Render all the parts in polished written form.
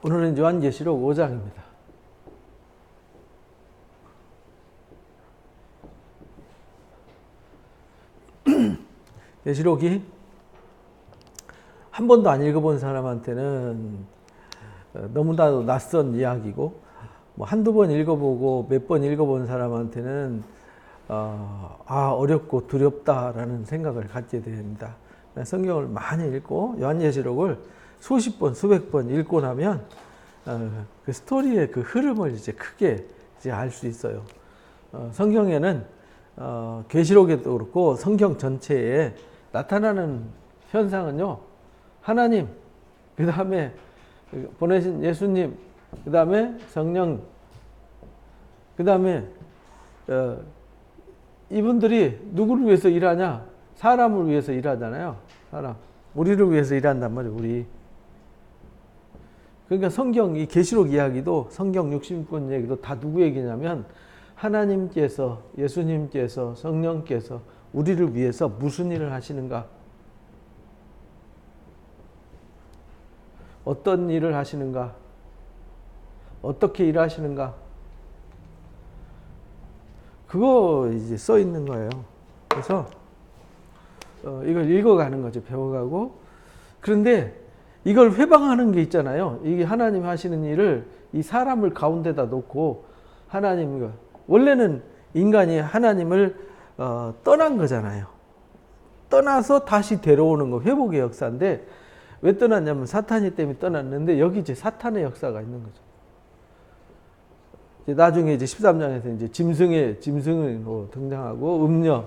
오늘은 요한계시록 5장입니다. 계시록이 한 번도 안 읽어본 사람한테는 너무나도 낯선 이야기고, 뭐 한두 번 읽어보고 몇 번 읽어본 사람한테는 어렵고 두렵다라는 생각을 갖게 됩니다. 성경을 많이 읽고 요한계시록을 수십 번, 수백 번 읽고 나면 그 스토리의 그 흐름을 이제 크게 이제 알 수 있어요. 성경에는 계시록에도 그렇고 성경 전체에 나타나는 현상은요, 하나님, 그 다음에 보내신 예수님, 그 다음에 성령, 그 다음에 이분들이 누구를 위해서 일하냐? 사람을 위해서 일하잖아요. 사람, 우리를 위해서 일한단 말이에요. 우리. 그러니까 성경 이 계시록 이야기도, 성경 60권 얘기도 다 누구 얘기냐면 하나님께서, 예수님께서, 성령께서 우리를 위해서 무슨 일을 하시는가? 어떤 일을 하시는가? 어떻게 일하시는가? 그거 이제 써 있는 거예요. 그래서 이걸 읽어가는 거죠. 배워가고. 그런데 이걸 회방하는 게 있잖아요. 이게 하나님 하시는 일을 이 사람을 가운데다 놓고 하나님, 원래는 인간이 하나님을 떠난 거잖아요. 떠나서 다시 데려오는 거, 회복의 역사인데, 왜 떠났냐면 사탄이 때문에 떠났는데, 여기 이제 사탄의 역사가 있는 거죠. 이제 나중에 이제 13장에서 이제 짐승으로 등장하고, 음녀,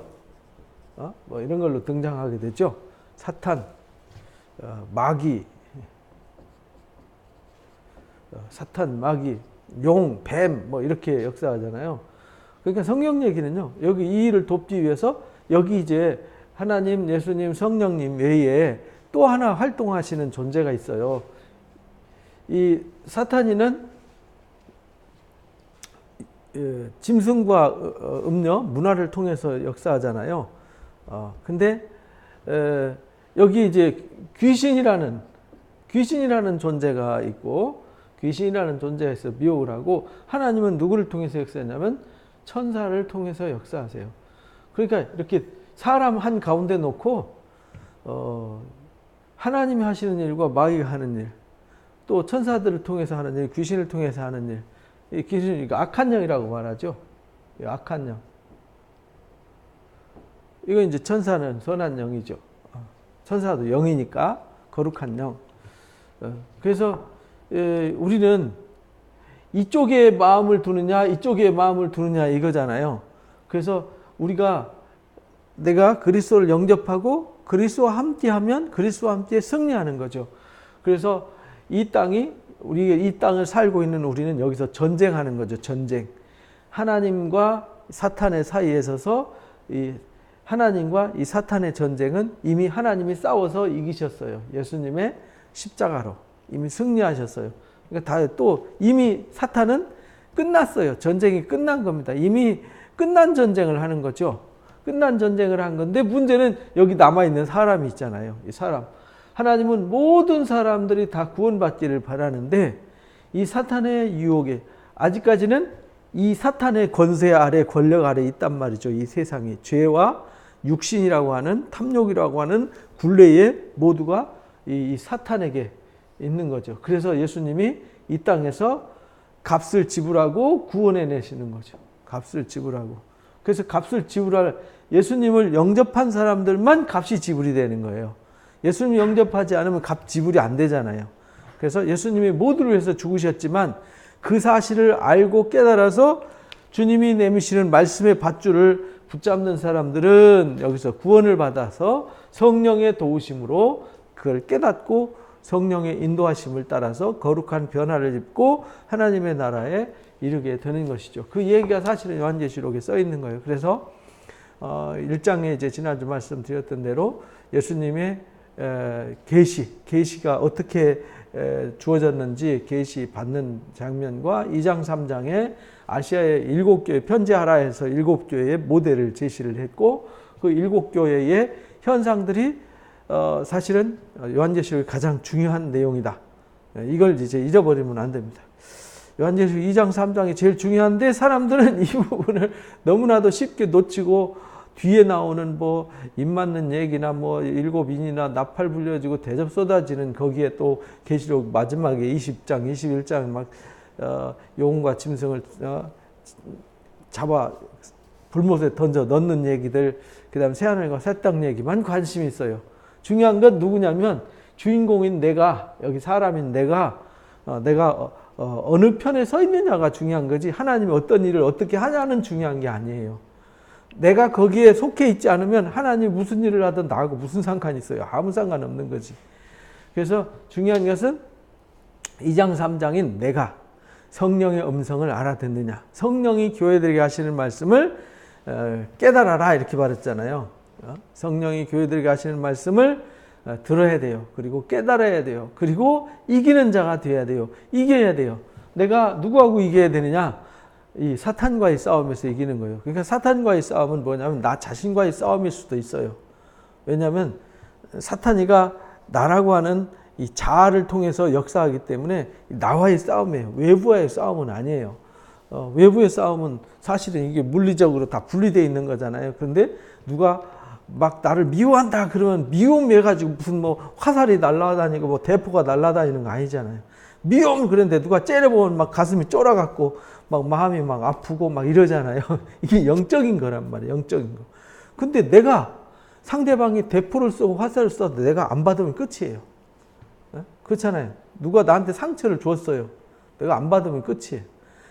뭐 이런 걸로 등장하게 되죠. 사탄, 마귀, 사탄, 마귀, 용, 뱀, 뭐 이렇게 역사하잖아요. 그러니까 성경 얘기는요, 여기 이 일을 돕기 위해서 여기 이제 하나님, 예수님, 성령님 외에 또 하나 활동하시는 존재가 있어요. 이 사탄이는 짐승과 음녀, 문화를 통해서 역사하잖아요. 근데 여기 이제 귀신이라는 존재가 있고, 귀신이라는 존재에서 미혹을 하고, 하나님은 누구를 통해서 역사하냐면 천사를 통해서 역사하세요. 그러니까 이렇게 사람 한 가운데 놓고 하나님이 하시는 일과 마귀가 하는 일, 또 천사들을 통해서 하는 일, 귀신을 통해서 하는 일, 이 귀신이 악한 영이라고 말하죠. 악한 영. 이거 이제 천사는 선한 영이죠. 천사도 영이니까 거룩한 영. 그래서 우리는 이쪽에 마음을 두느냐, 이쪽에 마음을 두느냐 이거잖아요. 그래서 내가 그리스도를 영접하고 그리스도와 함께하면 그리스도와 함께 승리하는 거죠. 그래서 우리가 이 땅을 살고 있는 우리는 여기서 전쟁하는 거죠. 전쟁. 하나님과 사탄의 사이에 서서 이 하나님과 이 사탄의 전쟁은 이미 하나님이 싸워서 이기셨어요. 예수님의 십자가로 이미 승리하셨어요. 그러니까 이미 사탄은 끝났어요. 전쟁이 끝난 겁니다. 이미 끝난 전쟁을 하는 거죠. 끝난 전쟁을 한 건데, 문제는 여기 남아있는 사람이 있잖아요. 이 사람. 하나님은 모든 사람들이 다 구원받기를 바라는데, 이 사탄의 유혹에, 아직까지는 이 사탄의 권세 아래, 권력 아래 있단 말이죠. 이 세상이. 죄와 육신이라고 하는, 탐욕이라고 하는 굴레에 모두가 이 사탄에게 있는 거죠. 그래서 예수님이 이 땅에서 값을 지불하고 구원해 내시는 거죠. 값을 지불하고. 그래서 값을 지불할, 예수님을 영접한 사람들만 값이 지불이 되는 거예요. 예수님 영접하지 않으면 값 지불이 안 되잖아요. 그래서 예수님이 모두를 위해서 죽으셨지만 그 사실을 알고 깨달아서 주님이 내미시는 말씀의 밧줄을 붙잡는 사람들은 여기서 구원을 받아서 성령의 도우심으로 그걸 깨닫고 성령의 인도하심을 따라서 거룩한 변화를 입고 하나님의 나라에 이르게 되는 것이죠. 그 얘기가 사실은 요한계시록에 써 있는 거예요. 그래서 1장에 이제 지난주 말씀드렸던 대로 예수님의 계시가 어떻게 주어졌는지 계시 받는 장면과 2장 3장에 아시아의 7교회 편지하라 해서 7교회의 모델을 제시를 했고, 그 7교회의 현상들이 사실은 요한계시록의 가장 중요한 내용이다. 이걸 이제 잊어버리면 안 됩니다. 요한계시록 2장 3장이 제일 중요한데 사람들은 이 부분을 너무나도 쉽게 놓치고 뒤에 나오는 뭐 입 맞는 얘기나 뭐 일곱 인이나 나팔 불려지고 대접 쏟아지는 거기에 또 계시록 마지막에 20장 21장 막 용과 짐승을 잡아 불못에 던져 넣는 얘기들, 그다음 새하늘과 새 땅 얘기만 관심이 있어요. 중요한 건 누구냐면 주인공인 내가, 여기 사람인 내가 어느 편에 서 있느냐가 중요한 거지, 하나님이 어떤 일을 어떻게 하냐는 중요한 게 아니에요. 내가 거기에 속해 있지 않으면 하나님이 무슨 일을 하든 나하고 무슨 상관이 있어요? 아무 상관없는 거지. 그래서 중요한 것은 2장 3장인 내가 성령의 음성을 알아듣느냐. 성령이 교회들에게 하시는 말씀을 깨달아라 이렇게 말했잖아요. 성령이 교회들에게 하시는 말씀을 들어야 돼요. 그리고 깨달아야 돼요. 그리고 이기는 자가 되어야 돼요. 이겨야 돼요. 내가 누구하고 이겨야 되느냐? 이 사탄과의 싸움에서 이기는 거예요. 그러니까 사탄과의 싸움은 뭐냐면 나 자신과의 싸움일 수도 있어요. 왜냐하면 사탄이가 나라고 하는 이 자아를 통해서 역사하기 때문에 나와의 싸움이에요. 외부와의 싸움은 아니에요. 외부의 싸움은 사실은 이게 물리적으로 다 분리되어 있는 거잖아요. 그런데 누가 막 나를 미워한다 그러면 미움해가지고 무슨 뭐 화살이 날아다니고 뭐 대포가 날아다니는 거 아니잖아요. 미움 그런데 누가 째려보면 막 가슴이 쫄아갖고 막 마음이 막 아프고 막 이러잖아요. 이게 영적인 거란 말이에요. 영적인 거. 근데 내가 상대방이 대포를 쏘고 화살을 쏴도 내가 안 받으면 끝이에요. 그렇잖아요. 누가 나한테 상처를 줬어요. 내가 안 받으면 끝이에요.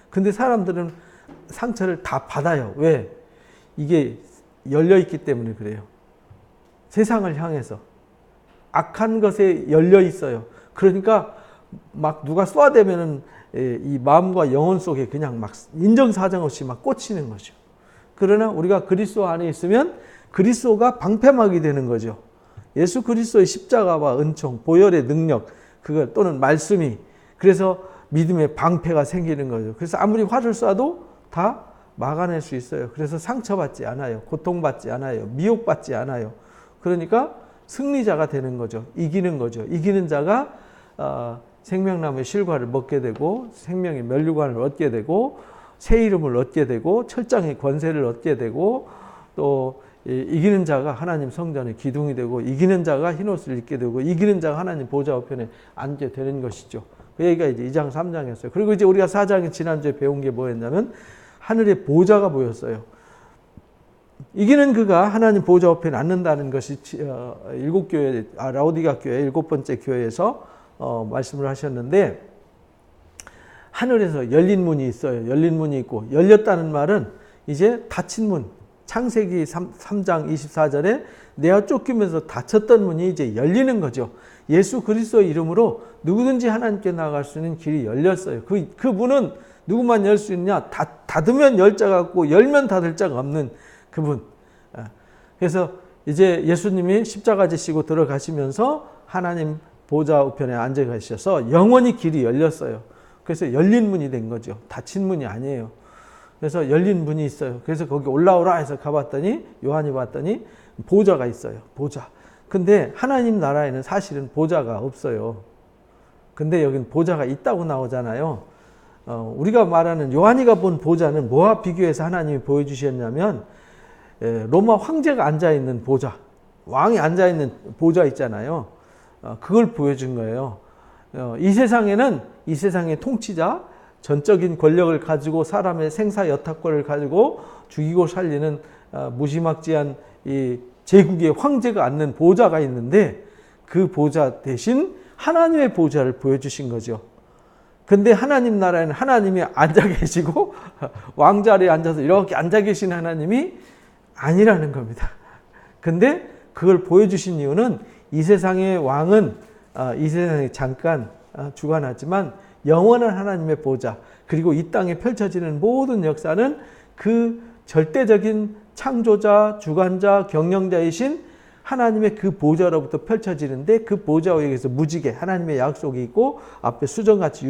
근데 사람들은 상처를 다 받아요. 왜? 이게 열려있기 때문에 그래요. 세상을 향해서. 악한 것에 열려있어요. 그러니까 막 누가 쏴대면은 이 마음과 영혼 속에 그냥 막 인정사정 없이 막 꽂히는 거죠. 그러나 우리가 그리스도 안에 있으면 그리스도가 방패막이 되는 거죠. 예수 그리스도의 십자가와 은총, 보혈의 능력, 그걸 또는 말씀이, 그래서 믿음의 방패가 생기는 거죠. 그래서 아무리 화를 쏴도 다 막아낼 수 있어요. 그래서 상처받지 않아요. 고통받지 않아요. 미혹받지 않아요. 그러니까 승리자가 되는 거죠. 이기는 거죠. 이기는 자가 생명나무의 실과를 먹게 되고 생명의 면류관을 얻게 되고 새 이름을 얻게 되고 철장의 권세를 얻게 되고 또 이기는 자가 하나님 성전의 기둥이 되고 이기는 자가 흰옷을 입게 되고 이기는 자가 하나님 보좌 우편에 앉게 되는 것이죠. 그 얘기가 이제 2장 3장이었어요. 그리고 이제 우리가 4장에 지난주에 배운 게 뭐였냐면 하늘의 보좌가 보였어요. 이기는 그가 하나님 보좌 우편에 앉는다는 것이 일곱 교회, 라오디가 교회 일곱 번째 교회에서 말씀을 하셨는데, 하늘에서 열린 문이 있어요. 열린 문이 있고, 열렸다는 말은 이제 닫힌 문, 창세기 3장 24절에 내가 쫓기면서 닫혔던 문이 이제 열리는 거죠. 예수 그리스도의 이름으로 누구든지 하나님께 나아갈 수 있는 길이 열렸어요. 그 문은 누구만 열 수 있냐? 닫으면 열 자가 없고 열면 닫을 자가 없는 그분. 그래서 이제 예수님이 십자가 지시고 들어가시면서 하나님 보좌 우편에 앉아 계셔서 영원히 길이 열렸어요. 그래서 열린 문이 된 거죠. 닫힌 문이 아니에요. 그래서 열린 문이 있어요. 그래서 거기 올라오라 해서 가봤더니 요한이 봤더니 보좌가 있어요. 보좌. 근데 하나님 나라에는 사실은 보좌가 없어요. 근데 여긴 보좌가 있다고 나오잖아요. 우리가 말하는 요한이가 본 보좌는 뭐와 비교해서 하나님이 보여주셨냐면 로마 황제가 앉아있는 보좌, 왕이 앉아있는 보좌 있잖아요. 그걸 보여준 거예요. 이 세상에는 이 세상의 통치자, 전적인 권력을 가지고 사람의 생사 여타권을 가지고 죽이고 살리는 무지막지한 이 제국의 황제가 앉는 보좌가 있는데 그 보좌 대신 하나님의 보좌를 보여주신 거죠. 근데 하나님 나라에는 하나님이 앉아 계시고 왕자리에 앉아서 이렇게 앉아 계신 하나님이 아니라는 겁니다. 근데 그걸 보여주신 이유는 이 세상의 왕은 이 세상에 잠깐 주관하지만 영원한 하나님의 보좌, 그리고 이 땅에 펼쳐지는 모든 역사는 그 절대적인 창조자, 주관자, 경영자이신 하나님의 그 보좌로부터 펼쳐지는데, 그 보좌 위에서 무지개 하나님의 약속이 있고 앞에 수정같이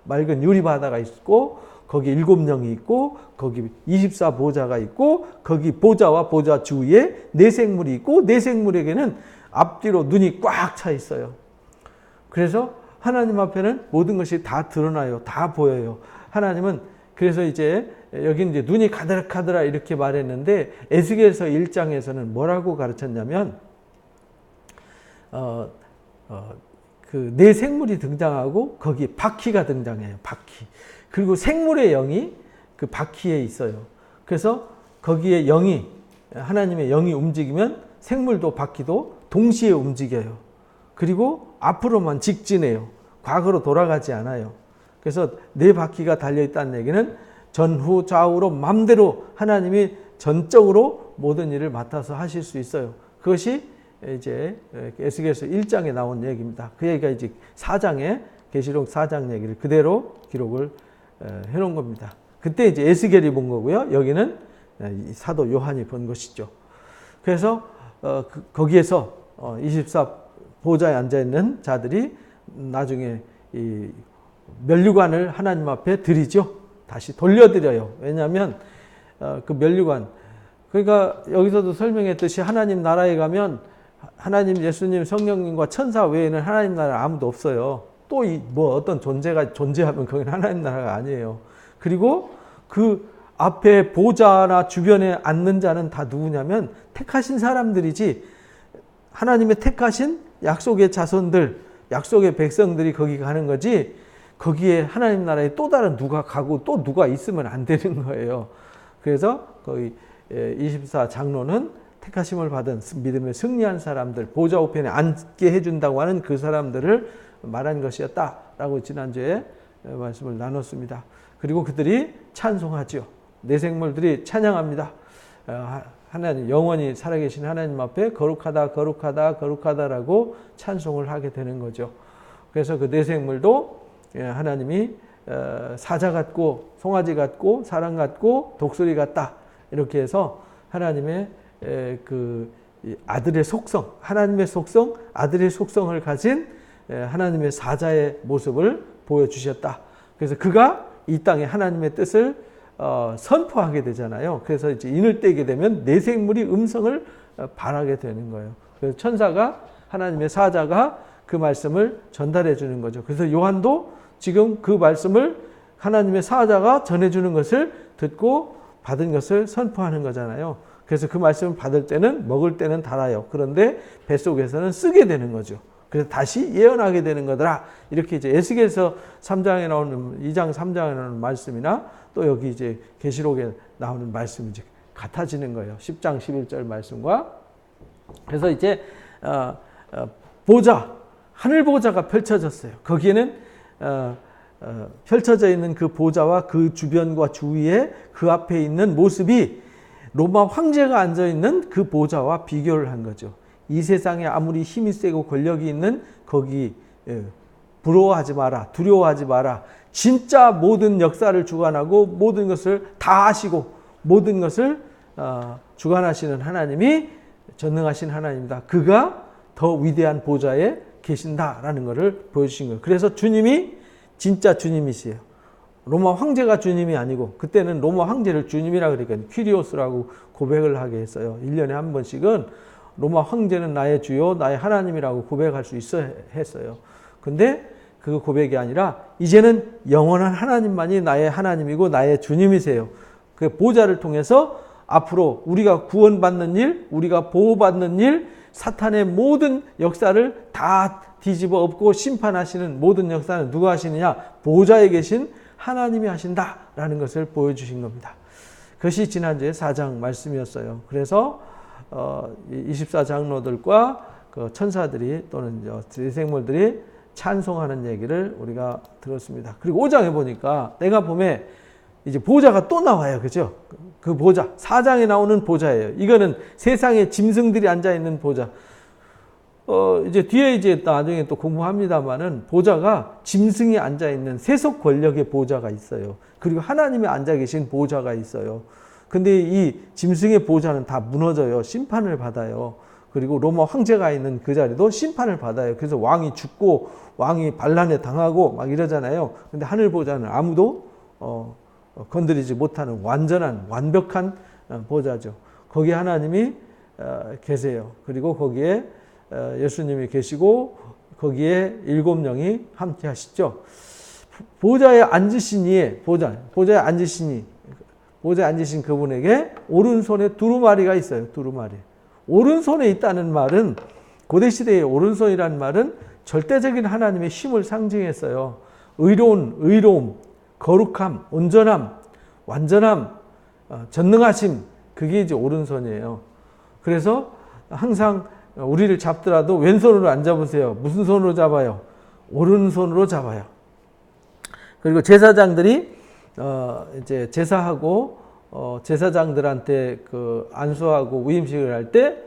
맑은 유리바다가 있고 거기 7명이 있고 거기 24보좌가 있고 거기 보좌와 보좌 주위에 네 생물이 있고 네 생물에게는 앞뒤로 눈이 꽉 차 있어요. 그래서 하나님 앞에는 모든 것이 다 드러나요. 다 보여요. 하나님은 그래서 이제 여기 이제 눈이 가드락하더라 이렇게 말했는데 에스겔서 1장에서는 뭐라고 가르쳤냐면 그 네 생물이 등장하고 거기에 바퀴가 등장해요. 바퀴. 그리고 생물의 영이 그 바퀴에 있어요. 그래서 거기에 영이 하나님의 영이 움직이면 생물도 바퀴도 동시에 움직여요. 그리고 앞으로만 직진해요. 과거로 돌아가지 않아요. 그래서 네 바퀴가 달려있다는 얘기는 전후 좌우로 맘대로 하나님이 전적으로 모든 일을 맡아서 하실 수 있어요. 그것이 이제 에스겔서 1장에 나온 얘기입니다. 그 얘기가 이제 4장에 계시록 4장 얘기를 그대로 기록을 해놓은 겁니다. 그때 이제 에스겔이 본 거고요. 여기는 사도 요한이 본 것이죠. 그래서 거기에서 24 보좌에 앉아 있는 자들이 나중에 이 면류관을 하나님 앞에 드리죠. 다시 돌려드려요. 왜냐하면 그 면류관, 그러니까 여기서도 설명했듯이 하나님 나라에 가면 하나님, 예수님, 성령님과 천사 외에는 하나님 나라 아무도 없어요. 또 뭐 어떤 존재가 존재하면 거기는 하나님 나라가 아니에요. 그리고 그 앞에 보좌나 주변에 앉는 자는 다 누구냐면 택하신 사람들이지, 하나님의 택하신 약속의 자손들, 약속의 백성들이 거기 가는 거지, 거기에 하나님 나라에 또 다른 누가 가고 또 누가 있으면 안 되는 거예요. 그래서 거기 24 장로는 택하심을 받은 믿음에 승리한 사람들, 보좌 우편에 앉게 해준다고 하는 그 사람들을 말한 것이었다라고 지난주에 말씀을 나눴습니다. 그리고 그들이 찬송하죠. 내 생물들이 찬양합니다. 하나님, 영원히 살아계신 하나님 앞에 거룩하다, 거룩하다, 거룩하다라고 찬송을 하게 되는 거죠. 그래서 그 내 생물도 하나님이 사자 같고 송아지 같고 사람 같고 독수리 같다, 이렇게 해서 하나님의 그 아들의 속성, 하나님의 속성, 아들의 속성을 가진 하나님의 사자의 모습을 보여주셨다. 그래서 그가 이 땅에 하나님의 뜻을 선포하게 되잖아요. 그래서 이제 인을 떼게 되면 내 생물이 음성을 발하게 되는 거예요. 그래서 천사가, 하나님의 사자가 그 말씀을 전달해 주는 거죠. 그래서 요한도 지금 그 말씀을 하나님의 사자가 전해주는 것을 듣고 받은 것을 선포하는 거잖아요. 그래서 그 말씀을 받을 때는, 먹을 때는 달아요. 그런데 뱃속에서는 쓰게 되는 거죠. 그래서 다시 예언하게 되는 거더라. 이렇게 이제 에스겔서 3장에 나오는, 2장 3장에 나오는 말씀이나 또 여기 이제 계시록에 나오는 말씀이 이제 같아지는 거예요. 10장 11절 말씀과. 그래서 이제 보좌, 하늘 보좌가 펼쳐졌어요. 거기에는 펼쳐져 있는 그 보좌와 그 주변과 주위에 그 앞에 있는 모습이 로마 황제가 앉아있는 그 보좌와 비교를 한 거죠. 이 세상에 아무리 힘이 세고 권력이 있는 거기 부러워하지 마라, 두려워하지 마라. 진짜 모든 역사를 주관하고 모든 것을 다 하시고 모든 것을 주관하시는 하나님이 전능하신 하나님이다. 그가 더 위대한 보좌에 계신다라는 것을 보여주신 거예요. 그래서 주님이 진짜 주님이세요. 로마 황제가 주님이 아니고, 그때는 로마 황제를 주님이라 그러니까 퀴리오스라고 고백을 하게 했어요. 1년에 한 번씩은 로마 황제는 나의 주요, 나의 하나님이라고 고백할 수 있어 했어요. 근데 그 고백이 아니라 이제는 영원한 하나님만이 나의 하나님이고 나의 주님이세요. 그 보좌를 통해서 앞으로 우리가 구원받는 일, 우리가 보호받는 일, 사탄의 모든 역사를 다 뒤집어 엎고 심판하시는 모든 역사는 누가 하시느냐? 보좌에 계신 하나님이 하신다라는 것을 보여주신 겁니다. 그것이 지난주에 4장 말씀이었어요. 그래서 24 장로들과 그 천사들이 또는 대생물들이 찬송하는 얘기를 우리가 들었습니다. 그리고 5장에 보니까 내가 봄에 이제 보좌가 또 나와요. 그죠? 그 보좌, 4장에 나오는 보좌예요. 이거는 세상에 짐승들이 앉아있는 보좌. 이제 뒤에 이제 나중에 또 공부합니다만은 보좌가 짐승이 앉아있는 세속 권력의 보좌가 있어요. 그리고 하나님이 앉아 계신 보좌가 있어요. 근데 이 짐승의 보좌는 다 무너져요. 심판을 받아요. 그리고 로마 황제가 있는 그 자리도 심판을 받아요. 그래서 왕이 죽고 왕이 반란에 당하고 막 이러잖아요. 근데 하늘 보좌는 아무도 건드리지 못하는 완전한 완벽한 보좌죠. 거기에 하나님이 계세요. 그리고 거기에 예수님이 계시고 거기에 7명이 함께 하시죠. 보좌에 앉으신 이에, 보좌에 앉으신 그분에게 오른손에 두루마리가 있어요. 두루마리. 오른손에 있다는 말은, 고대시대의 오른손이라는 말은 절대적인 하나님의 힘을 상징했어요. 의로움, 거룩함, 온전함, 완전함, 전능하심, 그게 이제 오른손이에요. 그래서 항상 우리를 잡더라도 왼손으로 안 잡으세요. 무슨 손으로 잡아요? 오른손으로 잡아요. 그리고 제사장들이 이제 제사하고 제사장들한테 그 안수하고 위임식을 할 때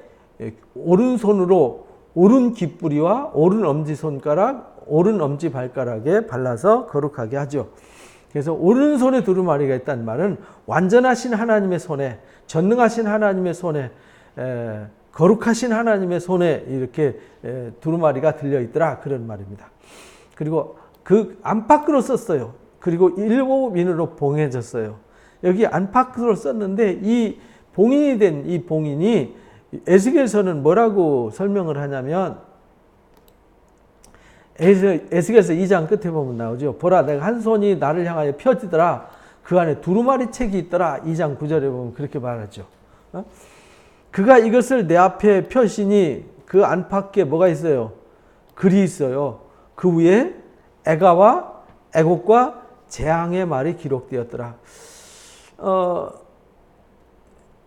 오른손으로 오른 깃뿌리와 오른 엄지 손가락, 오른 엄지 발가락에 발라서 거룩하게 하죠. 그래서 오른손에 두루마리가 있다는 말은 완전하신 하나님의 손에, 전능하신 하나님의 손에, 거룩하신 하나님의 손에 이렇게 두루마리가 들려있더라, 그런 말입니다. 그리고 그 안팎으로 썼어요. 그리고 7인으로 봉해졌어요. 여기 안팎으로 썼는데 이 봉인이 된 이 봉인이 에스겔서는 뭐라고 설명을 하냐면, 에스겔서 2장 끝에 보면 나오죠. 보라, 내가 한 손이 나를 향하여 펴지더라. 그 안에 두루마리 책이 있더라. 2장 9절에 보면 그렇게 말하죠. 그가 이것을 내 앞에 펴시니 그 안팎에 뭐가 있어요? 글이 있어요. 그 위에 애가와 애곡과 재앙의 말이 기록되었더라.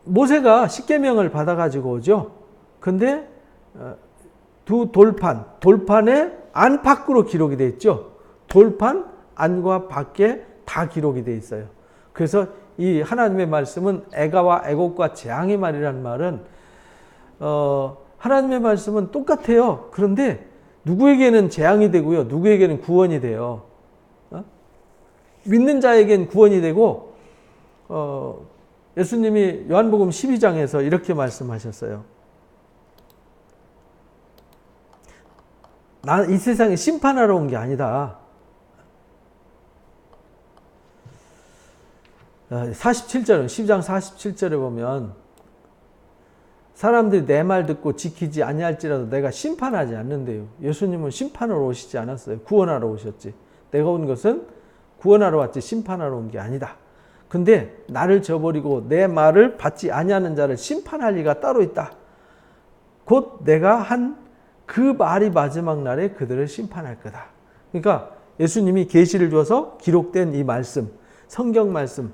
모세가 십계명을 받아가지고 오죠. 근데 두 돌판에 안팎으로 기록이 되어 있죠. 돌판 안과 밖에 다 기록이 되어 있어요. 그래서 이 하나님의 말씀은 애가와 애곡과 재앙의 말이라는 말은 하나님의 말씀은 똑같아요. 그런데 누구에게는 재앙이 되고요, 누구에게는 구원이 돼요. 믿는 자에겐 구원이 되고, 예수님이 요한복음 12장에서 이렇게 말씀하셨어요. 나는 이 세상에 심판하러 온 게 아니다. 47절, 12장 47절에 보면 사람들이 내 말 듣고 지키지 아니할지라도 내가 심판하지 않는데요. 예수님은 심판하러 오시지 않았어요. 구원하러 오셨지. 내가 온 것은 구원하러 왔지 심판하러 온 게 아니다. 근데 나를 저버리고 내 말을 받지 아니하는 자를 심판할 리가 따로 있다. 곧 내가 한 그 말이 마지막 날에 그들을 심판할 거다. 그러니까 예수님이 계시를 줘서 기록된 이 말씀, 성경 말씀,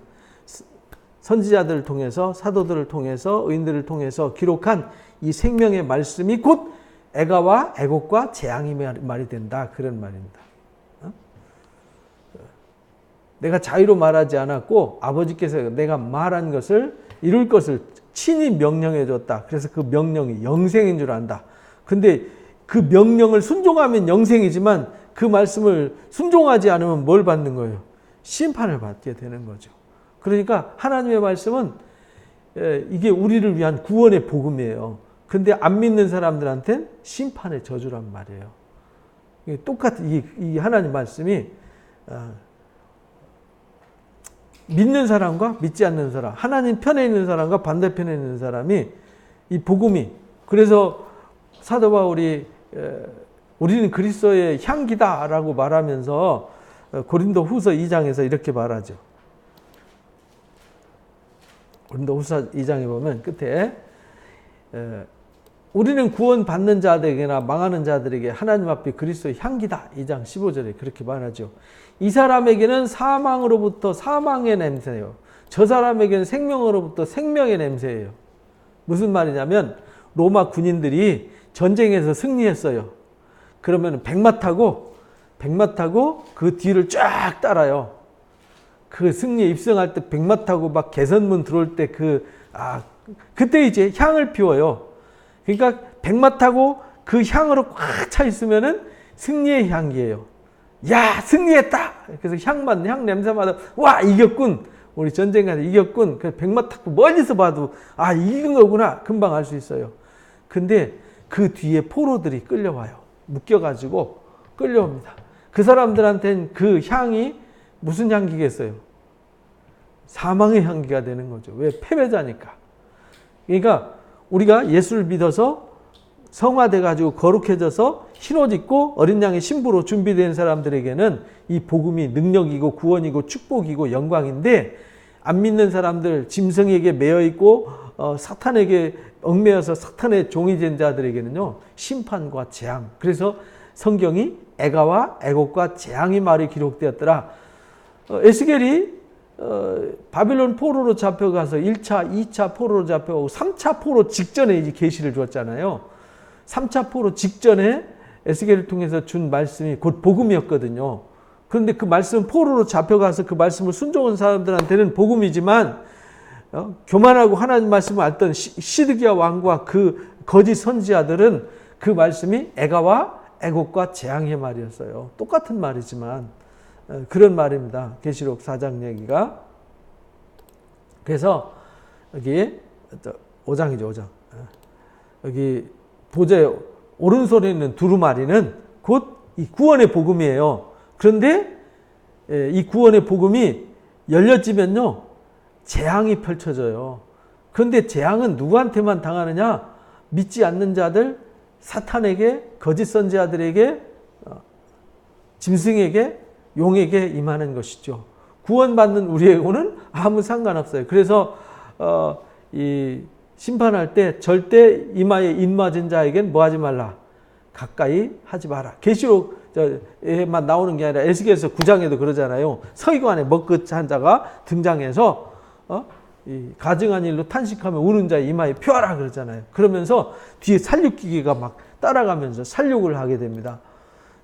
선지자들을 통해서, 사도들을 통해서, 의인들을 통해서 기록한 이 생명의 말씀이 곧 애가와 애곡과 재앙이 말이 된다, 그런 말입니다. 내가 자유로 말하지 않았고 아버지께서 내가 말한 것을 이룰 것을 친히 명령해 줬다. 그래서 그 명령이 영생인 줄 안다. 근데 그 명령을 순종하면 영생이지만 그 말씀을 순종하지 않으면 뭘 받는 거예요? 심판을 받게 되는 거죠. 그러니까 하나님의 말씀은 이게 우리를 위한 구원의 복음이에요. 근데 안 믿는 사람들한테는 심판의 저주란 말이에요. 똑같은 이 하나님 말씀이 믿는 사람과 믿지 않는 사람, 하나님 편에 있는 사람과 반대편에 있는 사람이 이 복음이, 그래서 사도 바울이 우리는 그리스도의 향기다라고 말하면서 고린도 후서 2장에서 이렇게 말하죠. 고린도 후서 2장에 보면 끝에 우리는 구원 받는 자들에게나 망하는 자들에게 하나님 앞에 그리스도의 향기다. 2장 15절에 그렇게 말하죠. 이 사람에게는 사망으로부터 사망의 냄새예요. 저 사람에게는 생명으로부터 생명의 냄새예요. 무슨 말이냐면 로마 군인들이 전쟁에서 승리했어요. 그러면 백마 타고 그 뒤를 쫙 따라요. 그 승리에 입성할 때 백마 타고 막 개선문 들어올 때 그때 이제 향을 피워요. 그러니까 백마 타고 그 향으로 꽉 차 있으면은 승리의 향기예요. 야, 승리했다. 그래서 향 냄새마다 와, 이겼군. 우리 전쟁 가서 이겼군. 그래서 백마 타고 멀리서 봐도 이긴 거구나. 금방 알 수 있어요. 근데 그 뒤에 포로들이 끌려와요. 묶여가지고 끌려옵니다. 그 사람들한테는 그 향이 무슨 향기겠어요? 사망의 향기가 되는 거죠. 왜? 패배자니까. 그러니까 우리가 예수를 믿어서 성화돼가지고 거룩해져서 흰옷 입고 어린 양의 신부로 준비된 사람들에게는 이 복음이 능력이고 구원이고 축복이고 영광인데, 안 믿는 사람들, 짐승에게 매여있고 사탄에게 얽매여서 사탄의 종이 된 자들에게는요, 심판과 재앙. 그래서 성경이 애가와 애곡과 재앙의 말이 기록되었더라. 에스겔이 바빌론 포로로 잡혀가서 1차, 2차 포로로 잡혀가고 3차 포로 직전에 이제 계시를 주었잖아요. 3차 포로 직전에 에스겔을 통해서 준 말씀이 곧 복음이었거든요. 그런데 그 말씀은 포로로 잡혀가서 그 말씀을 순종한 사람들한테는 복음이지만, 교만하고 하나님 말씀을 알던 시드기야 왕과 그 거짓 선지자들은 그 말씀이 애가와 애곡과 재앙의 말이었어요. 똑같은 말이지만 그런 말입니다. 계시록 4장 얘기가. 그래서 여기 5장이죠. 5장. 여기 보좌의 오른손에 있는 두루마리는 곧 이 구원의 복음이에요. 그런데 이 구원의 복음이 열려지면요, 재앙이 펼쳐져요. 그런데 재앙은 누구한테만 당하느냐? 믿지 않는 자들, 사탄에게, 거짓 선지자들에게, 짐승에게, 용에게 임하는 것이죠. 구원받는 우리에게는 아무 상관없어요. 그래서 이 심판할 때 절대 이마에 인맞은 자에겐 뭐 하지 말라? 가까이 하지 마라. 계시록에만 나오는 게 아니라 에스겔서 9장에도 그러잖아요. 서기관의 먹긋한 자가 등장해서 이 가증한 일로 탄식하며 우는 자의 이마에 표하라 그러잖아요. 그러면서 뒤에 살육기계가 막 따라가면서 살육을 하게 됩니다.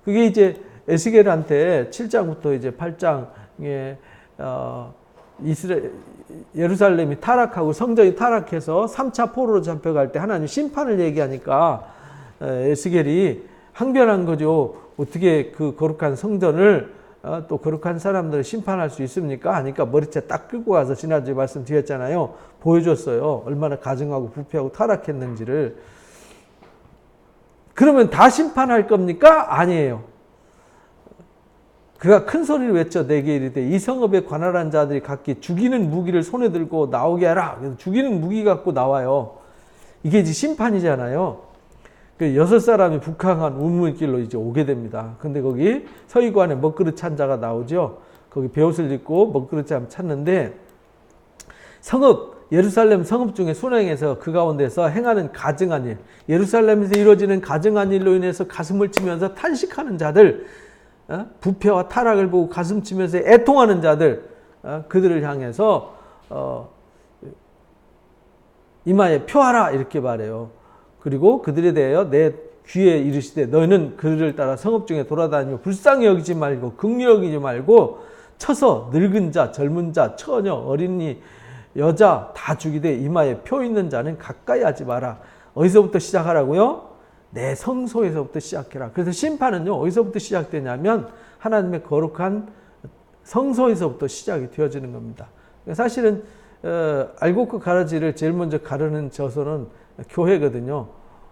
그게 이제 에스겔한테 7장부터 이제 8장에 예루살렘이 타락하고 성전이 타락해서 3차 포로로 잡혀갈 때 하나님 심판을 얘기하니까 에스겔이 항변한 거죠. 어떻게 그 거룩한 성전을 또 거룩한 사람들을 심판할 수 있습니까? 하니까 머리채 딱 끌고 가서 지난주에 말씀드렸잖아요. 보여줬어요. 얼마나 가증하고 부패하고 타락했는지를. 그러면 다 심판할 겁니까? 아니에요. 그가 큰 소리를 외쳐 내게 이르되 이 성읍에 관할한 자들이 각기 죽이는 무기를 손에 들고 나오게 하라. 그래서 죽이는 무기 갖고 나와요. 이게 이제 심판이잖아요. 그 6사람이 북항한 우물길로 이제 오게 됩니다. 근데 거기 서기관에 먹그릇 찬 자가 나오죠. 거기 베옷을 입고 먹그릇 찾는데, 성읍, 예루살렘 성읍 중에 순행해서 그 가운데서 행하는 가증한 일, 예루살렘에서 이루어지는 가증한 일로 인해서 가슴을 치면서 탄식하는 자들, 부패와 타락을 보고 가슴 치면서 애통하는 자들, 그들을 향해서 이마에 표하라 이렇게 말해요. 그리고 그들에 대하여 내 귀에 이르시되 너희는 그들을 따라 성읍 중에 돌아다니며 불쌍히 여기지 말고 긍휼히 여기지 말고 쳐서 늙은 자, 젊은 자, 처녀, 어린이, 여자 다 죽이되 이마에 표 있는 자는 가까이 하지 마라. 어디서부터 시작하라고요? 내 성소에서부터 시작해라. 그래서 심판은요, 어디서부터 시작되냐면 하나님의 거룩한 성소에서부터 시작이 되어지는 겁니다. 사실은 알곡 가라지를 제일 먼저 가르는 저소는 교회거든요.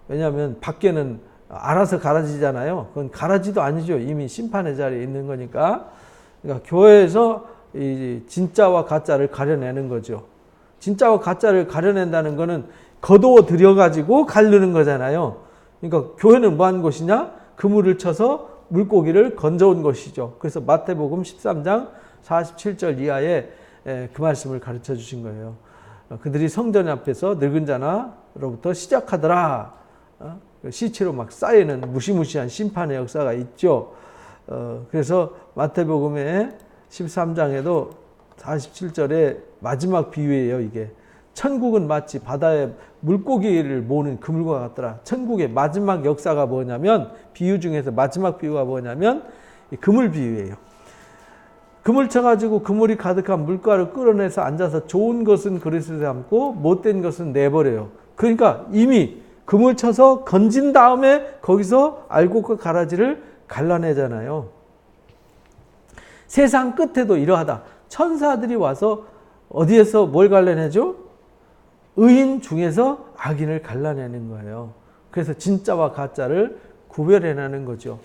왜냐하면 밖에는 알아서 가라지잖아요. 그건 가라지도 아니죠. 이미 심판의 자리에 있는 거니까. 그러니까 교회에서 이 진짜와 가짜를 가려내는 거죠. 진짜와 가짜를 가려낸다는 거는 거두어 들여가지고 가르는 거잖아요. 그러니까 교회는 뭐 한 곳이냐? 그물을 쳐서 물고기를 건져온 것이죠. 그래서 마태복음 13장 47절 이하에 그 말씀을 가르쳐 주신 거예요. 그들이 성전 앞에서 늙은 자나로부터 시작하더라. 시체로 막 쌓이는 무시무시한 심판의 역사가 있죠. 그래서 마태복음의 13장에도 47절에 마지막 비유예요. 이게 천국은 마치 바다에 물고기를 모으는 그물과 같더라. 천국의 마지막 역사가 뭐냐면, 비유 중에서 마지막 비유가 뭐냐면 그물 비유예요. 그물 쳐가지고 그물이 가득한 물가를 끌어내서 앉아서 좋은 것은 그릇에 담고 못된 것은 내버려요. 그러니까 이미 그물 쳐서 건진 다음에 거기서 알곡과 가라지를 갈라내잖아요. 세상 끝에도 이러하다. 천사들이 와서 어디에서 뭘 갈라내죠? 의인 중에서 악인을 갈라내는 거예요. 그래서 진짜와 가짜를 구별해내는 거죠.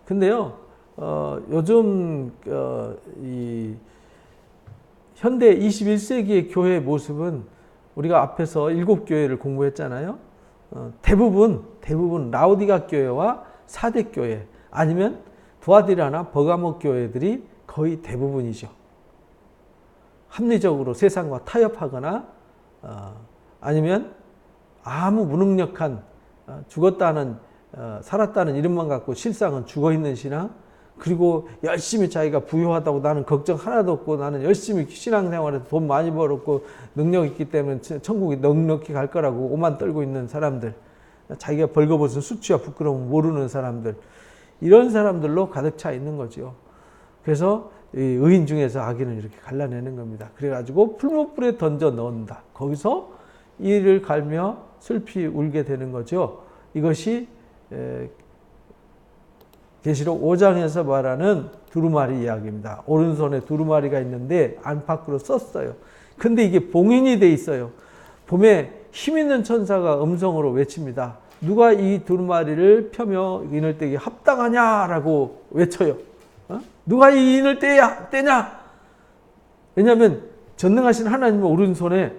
근데요, 요즘 이 현대 21세기의 교회의 모습은 우리가 앞에서 7교회를 공부했잖아요. 대부분 라우디가 교회와 사대 교회 아니면 두아디라나 버가모 교회들이 거의 대부분이죠. 합리적으로 세상과 타협하거나 아니면 아무 무능력한 죽었다는 살았다는 이름만 갖고 실상은 죽어있는 신앙, 그리고 열심히 자기가 부유하다고 나는 걱정 하나도 없고 나는 열심히 신앙생활에서 돈 많이 벌었고 능력 있기 때문에 천국에 넉넉히 갈 거라고 오만 떨고 있는 사람들, 자기가 벌거벗은 수치와 부끄러움 모르는 사람들, 이런 사람들로 가득 차 있는 거죠. 그래서 의인 중에서 악인을 이렇게 갈라내는 겁니다. 그래가지고 풀무불에 던져 넣는다. 거기서 이를 갈며 슬피 울게 되는 거죠. 이것이 계시록 5장에서 말하는 두루마리 이야기입니다. 오른손에 두루마리가 있는데 안팎으로 썼어요. 근데 이게 봉인이 돼 있어요. 봄에 힘 있는 천사가 음성으로 외칩니다. 누가 이 두루마리를 펴며 인을 떼기 합당하냐라고 외쳐요. 누가 이 인을 떼냐? 왜냐하면 전능하신 하나님의 오른손에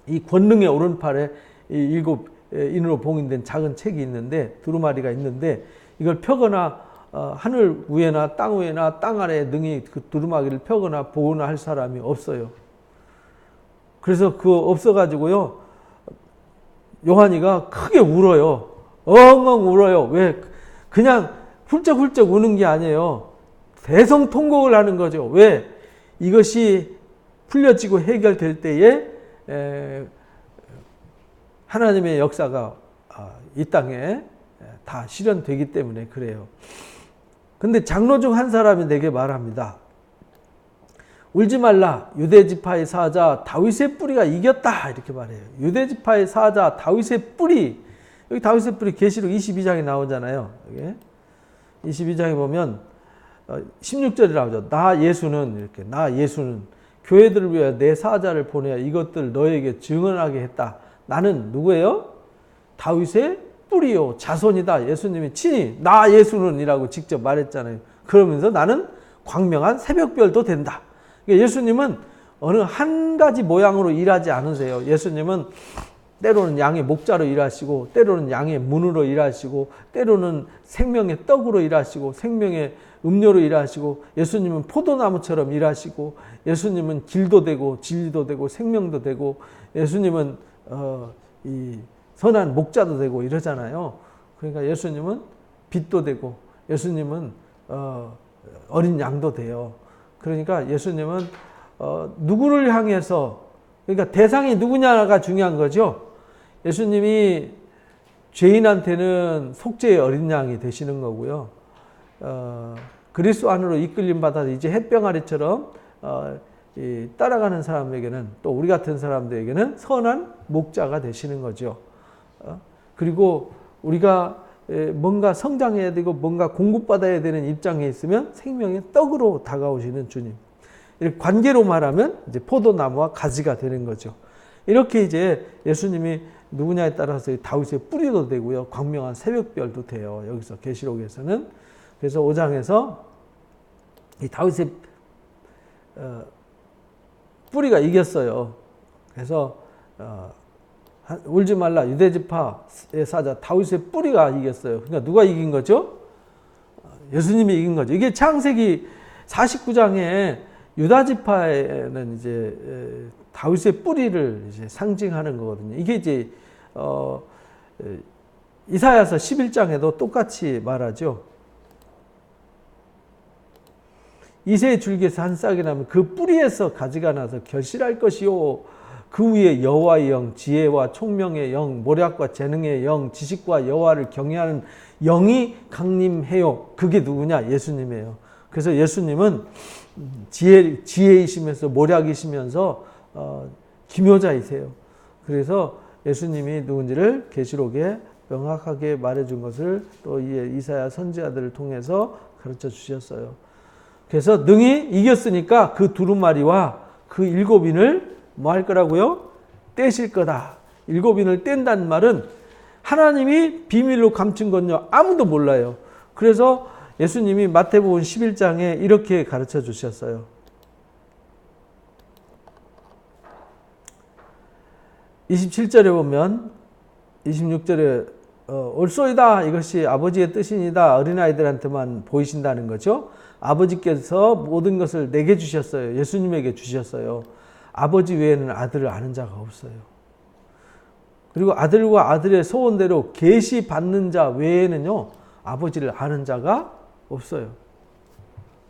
이 권능의 오른팔에 이 7 인으로 봉인된 작은 책이 있는데, 두루마리가 있는데, 이걸 펴거나 하늘 위에나 땅 위에나 땅 아래에 능히 그 두루마리를 펴거나 보거나 할 사람이 없어요. 그래서 그거 없어가지고요, 요한이가 크게 울어요. 엉엉 울어요. 왜? 그냥 훌쩍훌쩍 우는 게 아니에요. 대성통곡을 하는 거죠. 왜? 이것이 풀려지고 해결될 때에 하나님의 역사가 이 땅에 다 실현되기 때문에 그래요. 근데 장로 중 한 사람이 내게 말합니다. 울지 말라. 유대지파의 사자 다윗의 뿌리가 이겼다. 이렇게 말해요. 유대지파의 사자 다윗의 뿌리. 여기 다윗의 뿌리 계시록 22장에 나오잖아요. 여기 22장에 보면 16절에 나오죠. 나 예수는 이렇게, 나 예수는 교회들을 위하여 내 사자를 보내어 이것들 너에게 증언하게 했다. 나는 누구예요? 다윗의 뿌리요 자손이다. 예수님이 친히 나 예수는 이라고 직접 말했잖아요. 그러면서 나는 광명한 새벽별도 된다. 예수님은 어느 한 가지 모양으로 일하지 않으세요. 예수님은 때로는 양의 목자로 일하시고, 때로는 양의 문으로 일하시고, 때로는 생명의 떡으로 일하시고, 생명의 음료로 일하시고, 예수님은 포도나무처럼 일하시고, 예수님은 길도 되고 진리도 되고 생명도 되고, 예수님은 이 선한 목자도 되고 이러잖아요. 그러니까 예수님은 빛도 되고, 예수님은 어린 양도 돼요. 그러니까 예수님은 누구를 향해서, 그러니까 대상이 누구냐가 중요한 거죠. 예수님이 죄인한테는 속죄의 어린 양이 되시는 거고요. 그리스도 안으로 이끌림 받아서 이제 햇병아리처럼 따라가는 사람에게는, 또 우리 같은 사람들에게는 선한 목자가 되시는 거죠. 그리고 우리가 뭔가 성장해야 되고 뭔가 공급받아야 되는 입장에 있으면 생명의 떡으로 다가오시는 주님. 이렇게 관계로 말하면 이제 포도나무와 가지가 되는 거죠. 이렇게 이제 예수님이 누구냐에 따라서 다윗의 뿌리도 되고요, 광명한 새벽별도 돼요. 여기서 계시록에서는. 그래서 5장에서 이 다윗의 뿌리가 이겼어요. 그래서 울지 말라. 유대지파의 사자 다윗의 뿌리가 이겼어요. 그러니까 누가 이긴 거죠? 예수님이 이긴 거죠. 이게 창세기 49장에 유다지파에는 이제 다윗의 뿌리를 이제 상징하는 거거든요. 이게 이제 이사야서 11장에도 똑같이 말하죠. 이새의 줄기에서 한 싹이 나면 그 뿌리에서 가지가 나서 결실할 것이요. 그 위에 여호와의 영, 지혜와 총명의 영, 모략과 재능의 영, 지식과 여호와를 경외하는 영이 강림해요. 그게 누구냐? 예수님이에요. 그래서 예수님은 지혜이시면서 모략이시면서 기묘자이세요. 그래서 예수님이 누군지를 계시록에 명확하게 말해준 것을 또 이사야 선지자들을 통해서 가르쳐 주셨어요. 그래서 능히 이겼으니까 그 두루마리와 그 7인을 뭐 할 거라고요? 떼실 거다. 7인을 뗀다는 말은 하나님이 비밀로 감춘 건요, 아무도 몰라요. 그래서 예수님이 마태복음 11장에 이렇게 가르쳐 주셨어요. 27절에 보면 26절에 옳소이다 이것이 아버지의 뜻이니다 어린아이들한테만 보이신다는 거죠. 아버지께서 모든 것을 내게 주셨어요. 예수님에게 주셨어요. 아버지 외에는 아들을 아는 자가 없어요. 그리고 아들과 아들의 소원대로 계시 받는 자 외에는요 아버지를 아는 자가 없어요.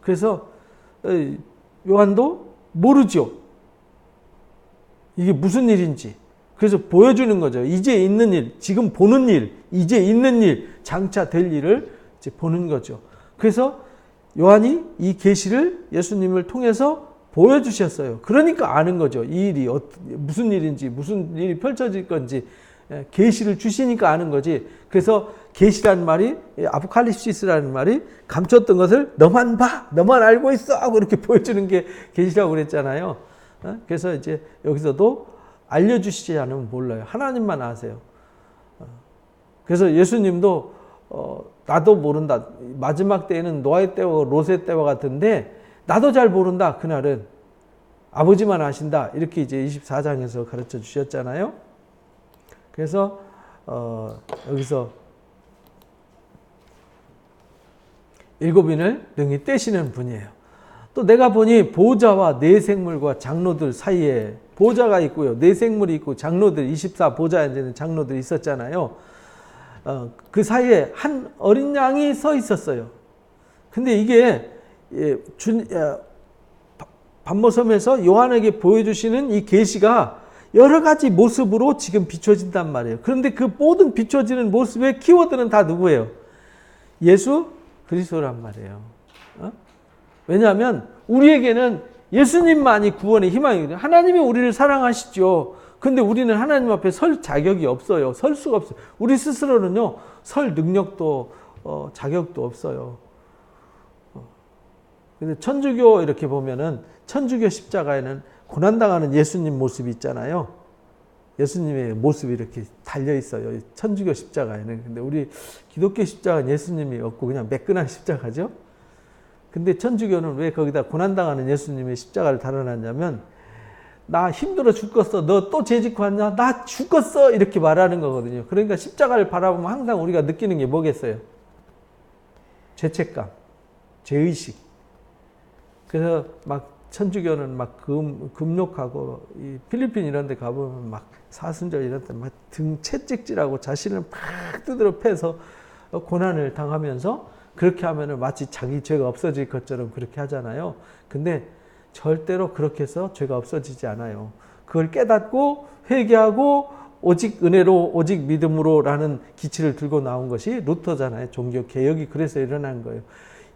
그래서 요한도 모르죠. 이게 무슨 일인지. 그래서 보여주는 거죠. 이제 있는 일, 지금 보는 일, 이제 있는 일, 장차 될 일을 이제 보는 거죠. 그래서 요한이 이 계시를 예수님을 통해서 보여주셨어요. 그러니까 아는 거죠. 이 일이 무슨 일인지, 무슨 일이 펼쳐질 건지 계시를 주시니까 아는 거지. 그래서 계시라는 말이, 아포칼립시스라는 말이 감췄던 것을 너만 봐, 너만 알고 있어 하고 이렇게 보여주는 게 계시라고 그랬잖아요. 그래서 이제 여기서도 알려주시지 않으면 몰라요. 하나님만 아세요. 그래서 예수님도 나도 모른다. 마지막 때에는 노아의 때와 롯의 때와 같은데 나도 잘 모른다. 그날은 아버지만 아신다. 이렇게 이제 24장에서 가르쳐 주셨잖아요. 그래서 여기서 일곱인을 능히 떼시는 분이에요. 또 내가 보니 보좌와 네 생물과 장로들 사이에 보좌가 있고요. 네 생물이 있고 장로들 24 보좌에 앉는 장로들이 있었잖아요. 그 사이에 한 어린 양이 서 있었어요. 근데 이게 반모섬에서 요한에게 보여주시는 이 계시가 여러 가지 모습으로 지금 비춰진단 말이에요. 그런데 그 모든 비춰지는 모습의 키워드는 다 누구예요? 예수 그리스도란 말이에요. 왜냐하면 우리에게는 예수님만이 구원의 희망이거든요. 하나님이 우리를 사랑하시죠. 근데 우리는 하나님 앞에 설 자격이 없어요. 설 수가 없어요. 우리 스스로는요, 설 능력도 자격도 없어요. 근데 천주교 이렇게 보면은 천주교 십자가에는 고난당하는 예수님 모습이 있잖아요. 예수님의 모습이 이렇게 달려 있어요. 천주교 십자가에는. 근데 우리 기독교 십자가는 예수님이 없고 그냥 매끈한 십자가죠. 근데 천주교는 왜 거기다 고난당하는 예수님의 십자가를 달아놨냐면 나 힘들어 죽겠어. 너 또 죄짓고 왔냐? 나 죽겠어. 이렇게 말하는 거거든요. 그러니까 십자가를 바라보면 항상 우리가 느끼는 게 뭐겠어요? 죄책감, 죄의식. 그래서 막 천주교는 막 금욕하고 이 필리핀 이런 데 가보면 막 사순절 이런 데 막 등 채찍질하고 자신을 팍 두드려 패서 고난을 당하면서 그렇게 하면은 마치 자기 죄가 없어질 것처럼 그렇게 하잖아요. 근데 절대로 그렇게 해서 죄가 없어지지 않아요. 그걸 깨닫고 회개하고 오직 은혜로 오직 믿음으로라는 기치를 들고 나온 것이 루터잖아요. 종교 개혁이 그래서 일어난 거예요.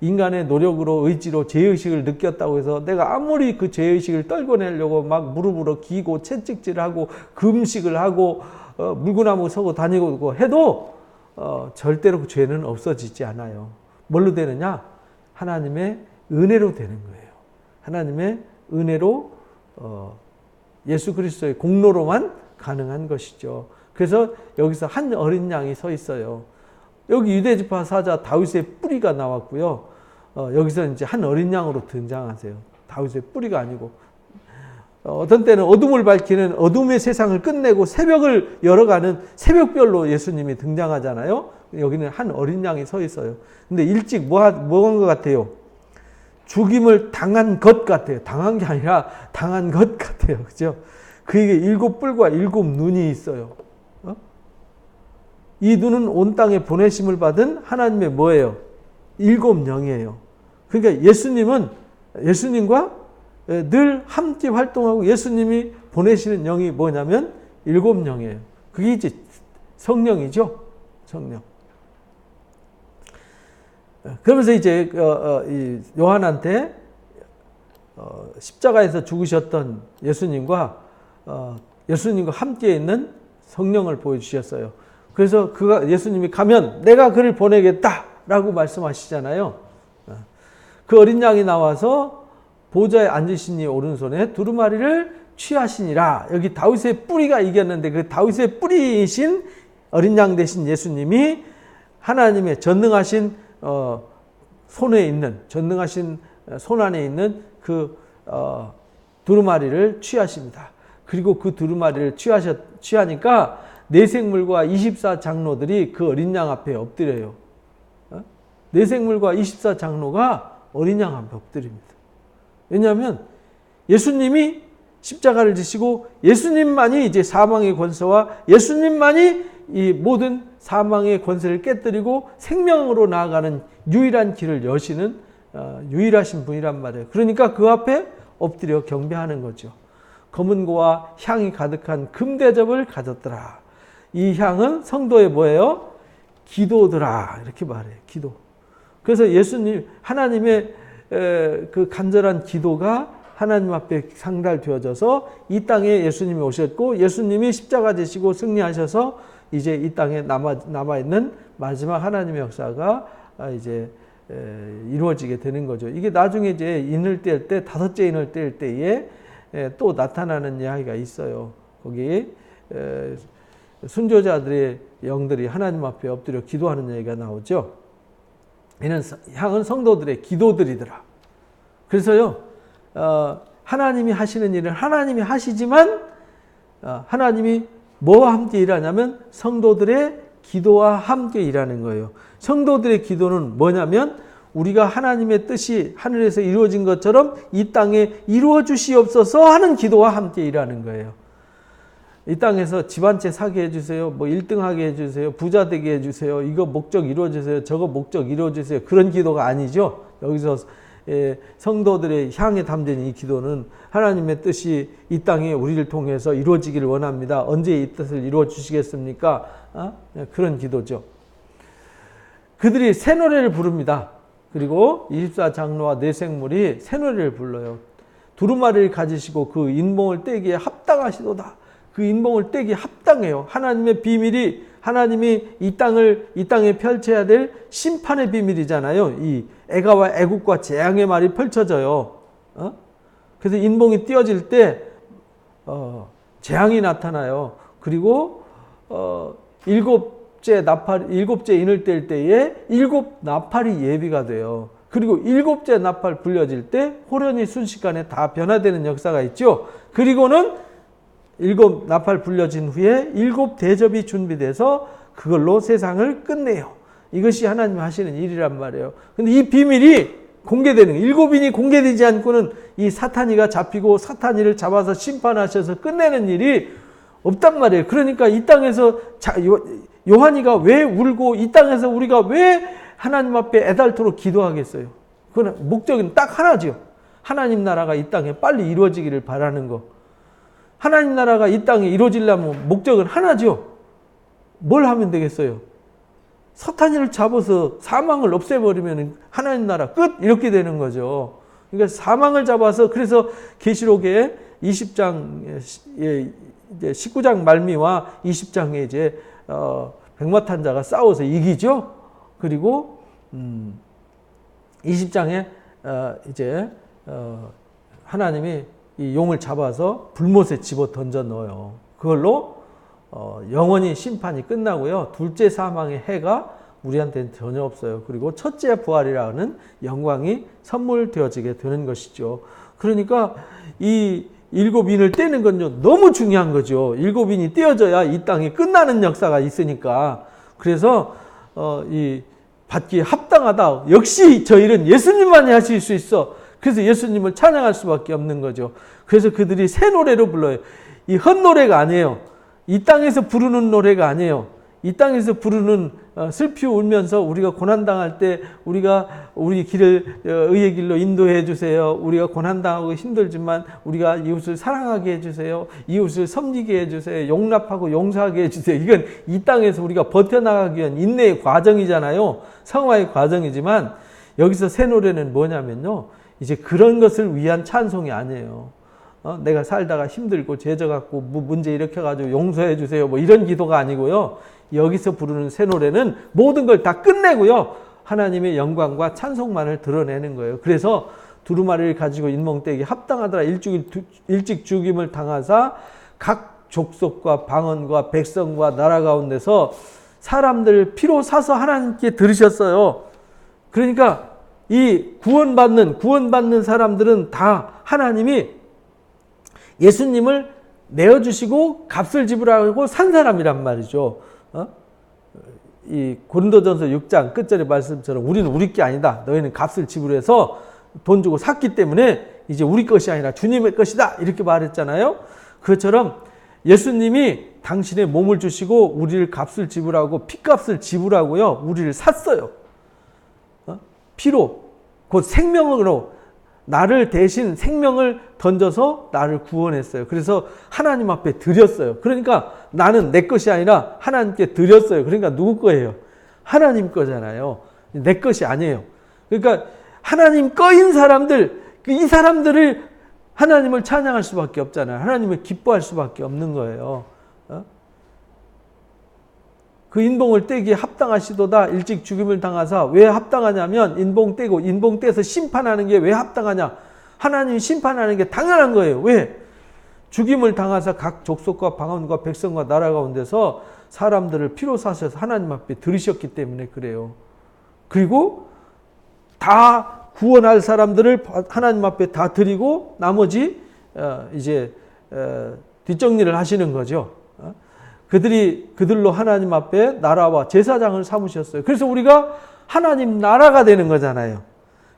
인간의 노력으로 의지로 죄의식을 느꼈다고 해서 내가 아무리 그 죄의식을 떨궈내려고 막 무릎으로 기고 채찍질하고 금식을 하고 물구나무 서고 다니고 해도 절대로 그 죄는 없어지지 않아요. 뭘로 되느냐? 하나님의 은혜로 되는 거예요. 하나님의 은혜로 예수 그리스도의 공로로만 가능한 것이죠. 그래서 여기서 한 어린 양이 서 있어요. 여기 유대지파 사자 다윗의 뿌리가 나왔고요. 여기서 이제 한 어린 양으로 등장하세요. 다윗의 뿌리가 아니고 어떤 때는 어둠을 밝히는 어둠의 세상을 끝내고 새벽을 열어가는 새벽별로 예수님이 등장하잖아요. 여기는 한 어린 양이 서 있어요. 근데 일찍 뭐 한 것 같아요? 죽임을 당한 것 같아요. 당한 게 아니라 당한 것 같아요. 그죠? 그에게 7뿔과 7눈이 있어요. 이 눈은 온 땅에 보내심을 받은 하나님의 뭐예요? 7영이에요. 그러니까 예수님과 늘 함께 활동하고 예수님이 보내시는 영이 뭐냐면 7영이에요. 그게 이제 성령이죠. 성령. 그러면서 이제 요한한테 십자가에서 죽으셨던 예수님과 함께 있는 성령을 보여주셨어요. 그래서 예수님이 가면 내가 그를 보내겠다라고 말씀하시잖아요. 그 어린 양이 나와서 보좌에 앉으신 이 오른손에 두루마리를 취하시니라. 여기 다윗의 뿌리가 이겼는데 그 다윗의 뿌리이신 어린 양 되신 예수님이 하나님의 전능하신 전능하신 손 안에 있는 그 두루마리를 취하십니다. 그리고 그 두루마리를 취하니까 내생물과 24장로들이 그 어린 양 앞에 엎드려요. 내생물과 24장로가 어린 양 앞에 엎드립니다. 왜냐하면 예수님이 십자가를 지시고 예수님만이 이제 사망의 권세와 예수님만이 이 모든 사망의 권세를 깨뜨리고 생명으로 나아가는 유일한 길을 여시는 유일하신 분이란 말이에요. 그러니까 그 앞에 엎드려 경배하는 거죠. 검은 고와 향이 가득한 금대접을 가졌더라. 이 향은 성도의 뭐예요? 기도더라. 이렇게 말해요. 기도. 그래서 예수님, 하나님의 그 간절한 기도가 하나님 앞에 상달되어져서 이 땅에 예수님이 오셨고 예수님이 십자가 지시고 승리하셔서 이제 이 땅에 남아있는 마지막 하나님의 역사가 이제 이루어지게 되는 거죠. 이게 나중에 이제 인을 뗄 때, 다섯째 인을 뗄 때에 또 나타나는 이야기가 있어요. 거기 순교자들의 영들이 하나님 앞에 엎드려 기도하는 얘기가 나오죠. 이는 향은 성도들의 기도들이더라. 그래서요, 하나님이 하시는 일은 하나님이 하시지만 하나님이 뭐와 함께 일하냐면 성도들의 기도와 함께 일하는 거예요. 성도들의 기도는 뭐냐면 우리가 하나님의 뜻이 하늘에서 이루어진 것처럼 이 땅에 이루어 주시옵소서 하는 기도와 함께 일하는 거예요. 이 땅에서 집 한 채 사게 해주세요. 뭐 1등 하게 해주세요. 부자 되게 해주세요. 이거 목적 이루어주세요. 저거 목적 이루어주세요. 그런 기도가 아니죠. 여기서 성도들의 향에 담긴 이 기도는 하나님의 뜻이 이 땅에 우리를 통해서 이루어지기를 원합니다. 언제 이 뜻을 이루어 주시겠습니까? 그런 기도죠. 그들이 새 노래를 부릅니다. 그리고 24장로와 내생물이 새 노래를 불러요. 두루마리를 가지시고 그 인봉을 떼기에 합당하시도다. 그 인봉을 떼기 합당해요. 하나님의 비밀이 하나님이 이 땅에 펼쳐야 될 심판의 비밀이잖아요. 이 애가와 애국과 재앙의 말이 펼쳐져요. 그래서 인봉이 띄어질 때 재앙이 나타나요. 그리고 일곱째 인을 뗄 때에 일곱 나팔이 예비가 돼요. 그리고 일곱째 나팔 불려질 때 호련히 순식간에 다 변화되는 역사가 있죠. 그리고는 일곱 나팔 불려진 후에 일곱 대접이 준비돼서 그걸로 세상을 끝내요. 이것이 하나님 하시는 일이란 말이에요. 근데 이 비밀이 공개되는, 일곱인이 공개되지 않고는 이 사탄이가 잡히고 사탄이를 잡아서 심판하셔서 끝내는 일이 없단 말이에요. 그러니까 이 땅에서 요한이가 왜 울고 이 땅에서 우리가 왜 하나님 앞에 애달토록 기도하겠어요? 그건 목적은 딱 하나죠. 하나님 나라가 이 땅에 빨리 이루어지기를 바라는 거. 하나님 나라가 이 땅에 이루어지려면 목적은 하나죠. 뭘 하면 되겠어요? 사탄이를 잡아서 사망을 없애버리면 하나님 나라 끝! 이렇게 되는 거죠. 그러니까 사망을 잡아서 그래서 계시록의 20장, 19장 말미와 20장에 이제 백마탄자가 싸워서 이기죠. 그리고 20장에 이제 하나님이 이 용을 잡아서 불못에 집어 던져 넣어요. 그걸로 영원히 심판이 끝나고요. 둘째 사망의 해가 우리한테는 전혀 없어요. 그리고 첫째 부활이라는 영광이 선물되어지게 되는 것이죠. 그러니까 이 일곱인을 떼는 건요 너무 중요한 거죠. 일곱인이 떼어져야 이 땅이 끝나는 역사가 있으니까. 그래서 이 받기에 합당하다. 역시 저 일은 예수님만이 하실 수 있어. 그래서 예수님을 찬양할 수밖에 없는 거죠. 그래서 그들이 새 노래로 불러요. 이 헛노래가 아니에요. 이 땅에서 부르는 노래가 아니에요. 이 땅에서 부르는 슬피 울면서 우리가 고난당할 때 우리가 우리 길을 의의 길로 인도해 주세요. 우리가 고난당하고 힘들지만 우리가 이웃을 사랑하게 해주세요. 이웃을 섬기게 해주세요. 용납하고 용서하게 해주세요. 이건 이 땅에서 우리가 버텨나가기 위한 인내의 과정이잖아요. 성화의 과정이지만 여기서 새 노래는 뭐냐면요. 이제 그런 것을 위한 찬송이 아니에요. 내가 살다가 힘들고 죄져갖고 문제 일으켜가지고 용서해 주세요. 뭐 이런 기도가 아니고요. 여기서 부르는 새 노래는 모든 걸 다 끝내고요. 하나님의 영광과 찬송만을 드러내는 거예요. 그래서 두루마리를 가지고 인몽떼기 합당하더라. 일찍 죽임을 당하사 각 족속과 방언과 백성과 나라 가운데서 사람들 피로 사서 하나님께 들으셨어요. 그러니까 이 구원받는 사람들은 다 하나님이 예수님을 내어주시고 값을 지불하고 산 사람이란 말이죠. 이 고린도전서 6장 끝절의 말씀처럼 우리는 우리 게 아니다. 너희는 값을 지불해서 돈 주고 샀기 때문에 이제 우리 것이 아니라 주님의 것이다. 이렇게 말했잖아요. 그것처럼 예수님이 당신의 몸을 주시고 우리를 값을 지불하고 피값을 지불하고요. 우리를 샀어요. 피로 곧 생명으로 나를 대신 생명을 던져서 나를 구원했어요. 그래서 하나님 앞에 드렸어요. 그러니까 나는 내 것이 아니라 하나님께 드렸어요. 그러니까 누구 거예요? 하나님 거잖아요. 내 것이 아니에요. 그러니까 하나님 거인 사람들, 이 사람들을 하나님을 찬양할 수밖에 없잖아요. 하나님을 기뻐할 수밖에 없는 거예요. 그 인봉을 떼기에 합당하시도다. 일찍 죽임을 당하사. 왜 합당하냐면 인봉 떼고 인봉 떼서 심판하는 게 왜 합당하냐. 하나님이 심판하는 게 당연한 거예요. 왜? 죽임을 당하사 각 족속과 방언과 백성과 나라 가운데서 사람들을 피로 사셔서 하나님 앞에 들으셨기 때문에 그래요. 그리고 다 구원할 사람들을 하나님 앞에 다 드리고 나머지 이제 뒷정리를 하시는 거죠. 그들로 하나님 앞에 나라와 제사장을 삼으셨어요. 그래서 우리가 하나님 나라가 되는 거잖아요.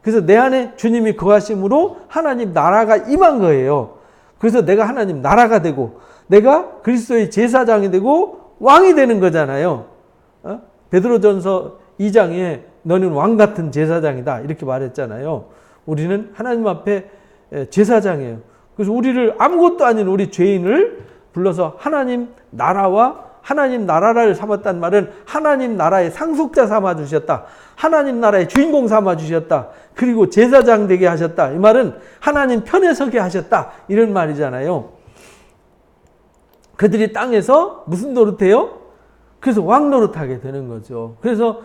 그래서 내 안에 주님이 거하심으로 하나님 나라가 임한 거예요. 그래서 내가 하나님 나라가 되고 내가 그리스도의 제사장이 되고 왕이 되는 거잖아요. 베드로전서 2장에 너는 왕 같은 제사장이다 이렇게 말했잖아요. 우리는 하나님 앞에 제사장이에요. 그래서 우리를 아무것도 아닌 우리 죄인을 불러서 하나님 나라와 하나님 나라를 삼았단 말은 하나님 나라의 상속자 삼아주셨다. 하나님 나라의 주인공 삼아주셨다. 그리고 제사장 되게 하셨다. 이 말은 하나님 편에 서게 하셨다. 이런 말이잖아요. 그들이 땅에서 무슨 노릇해요? 그래서 왕 노릇하게 되는 거죠. 그래서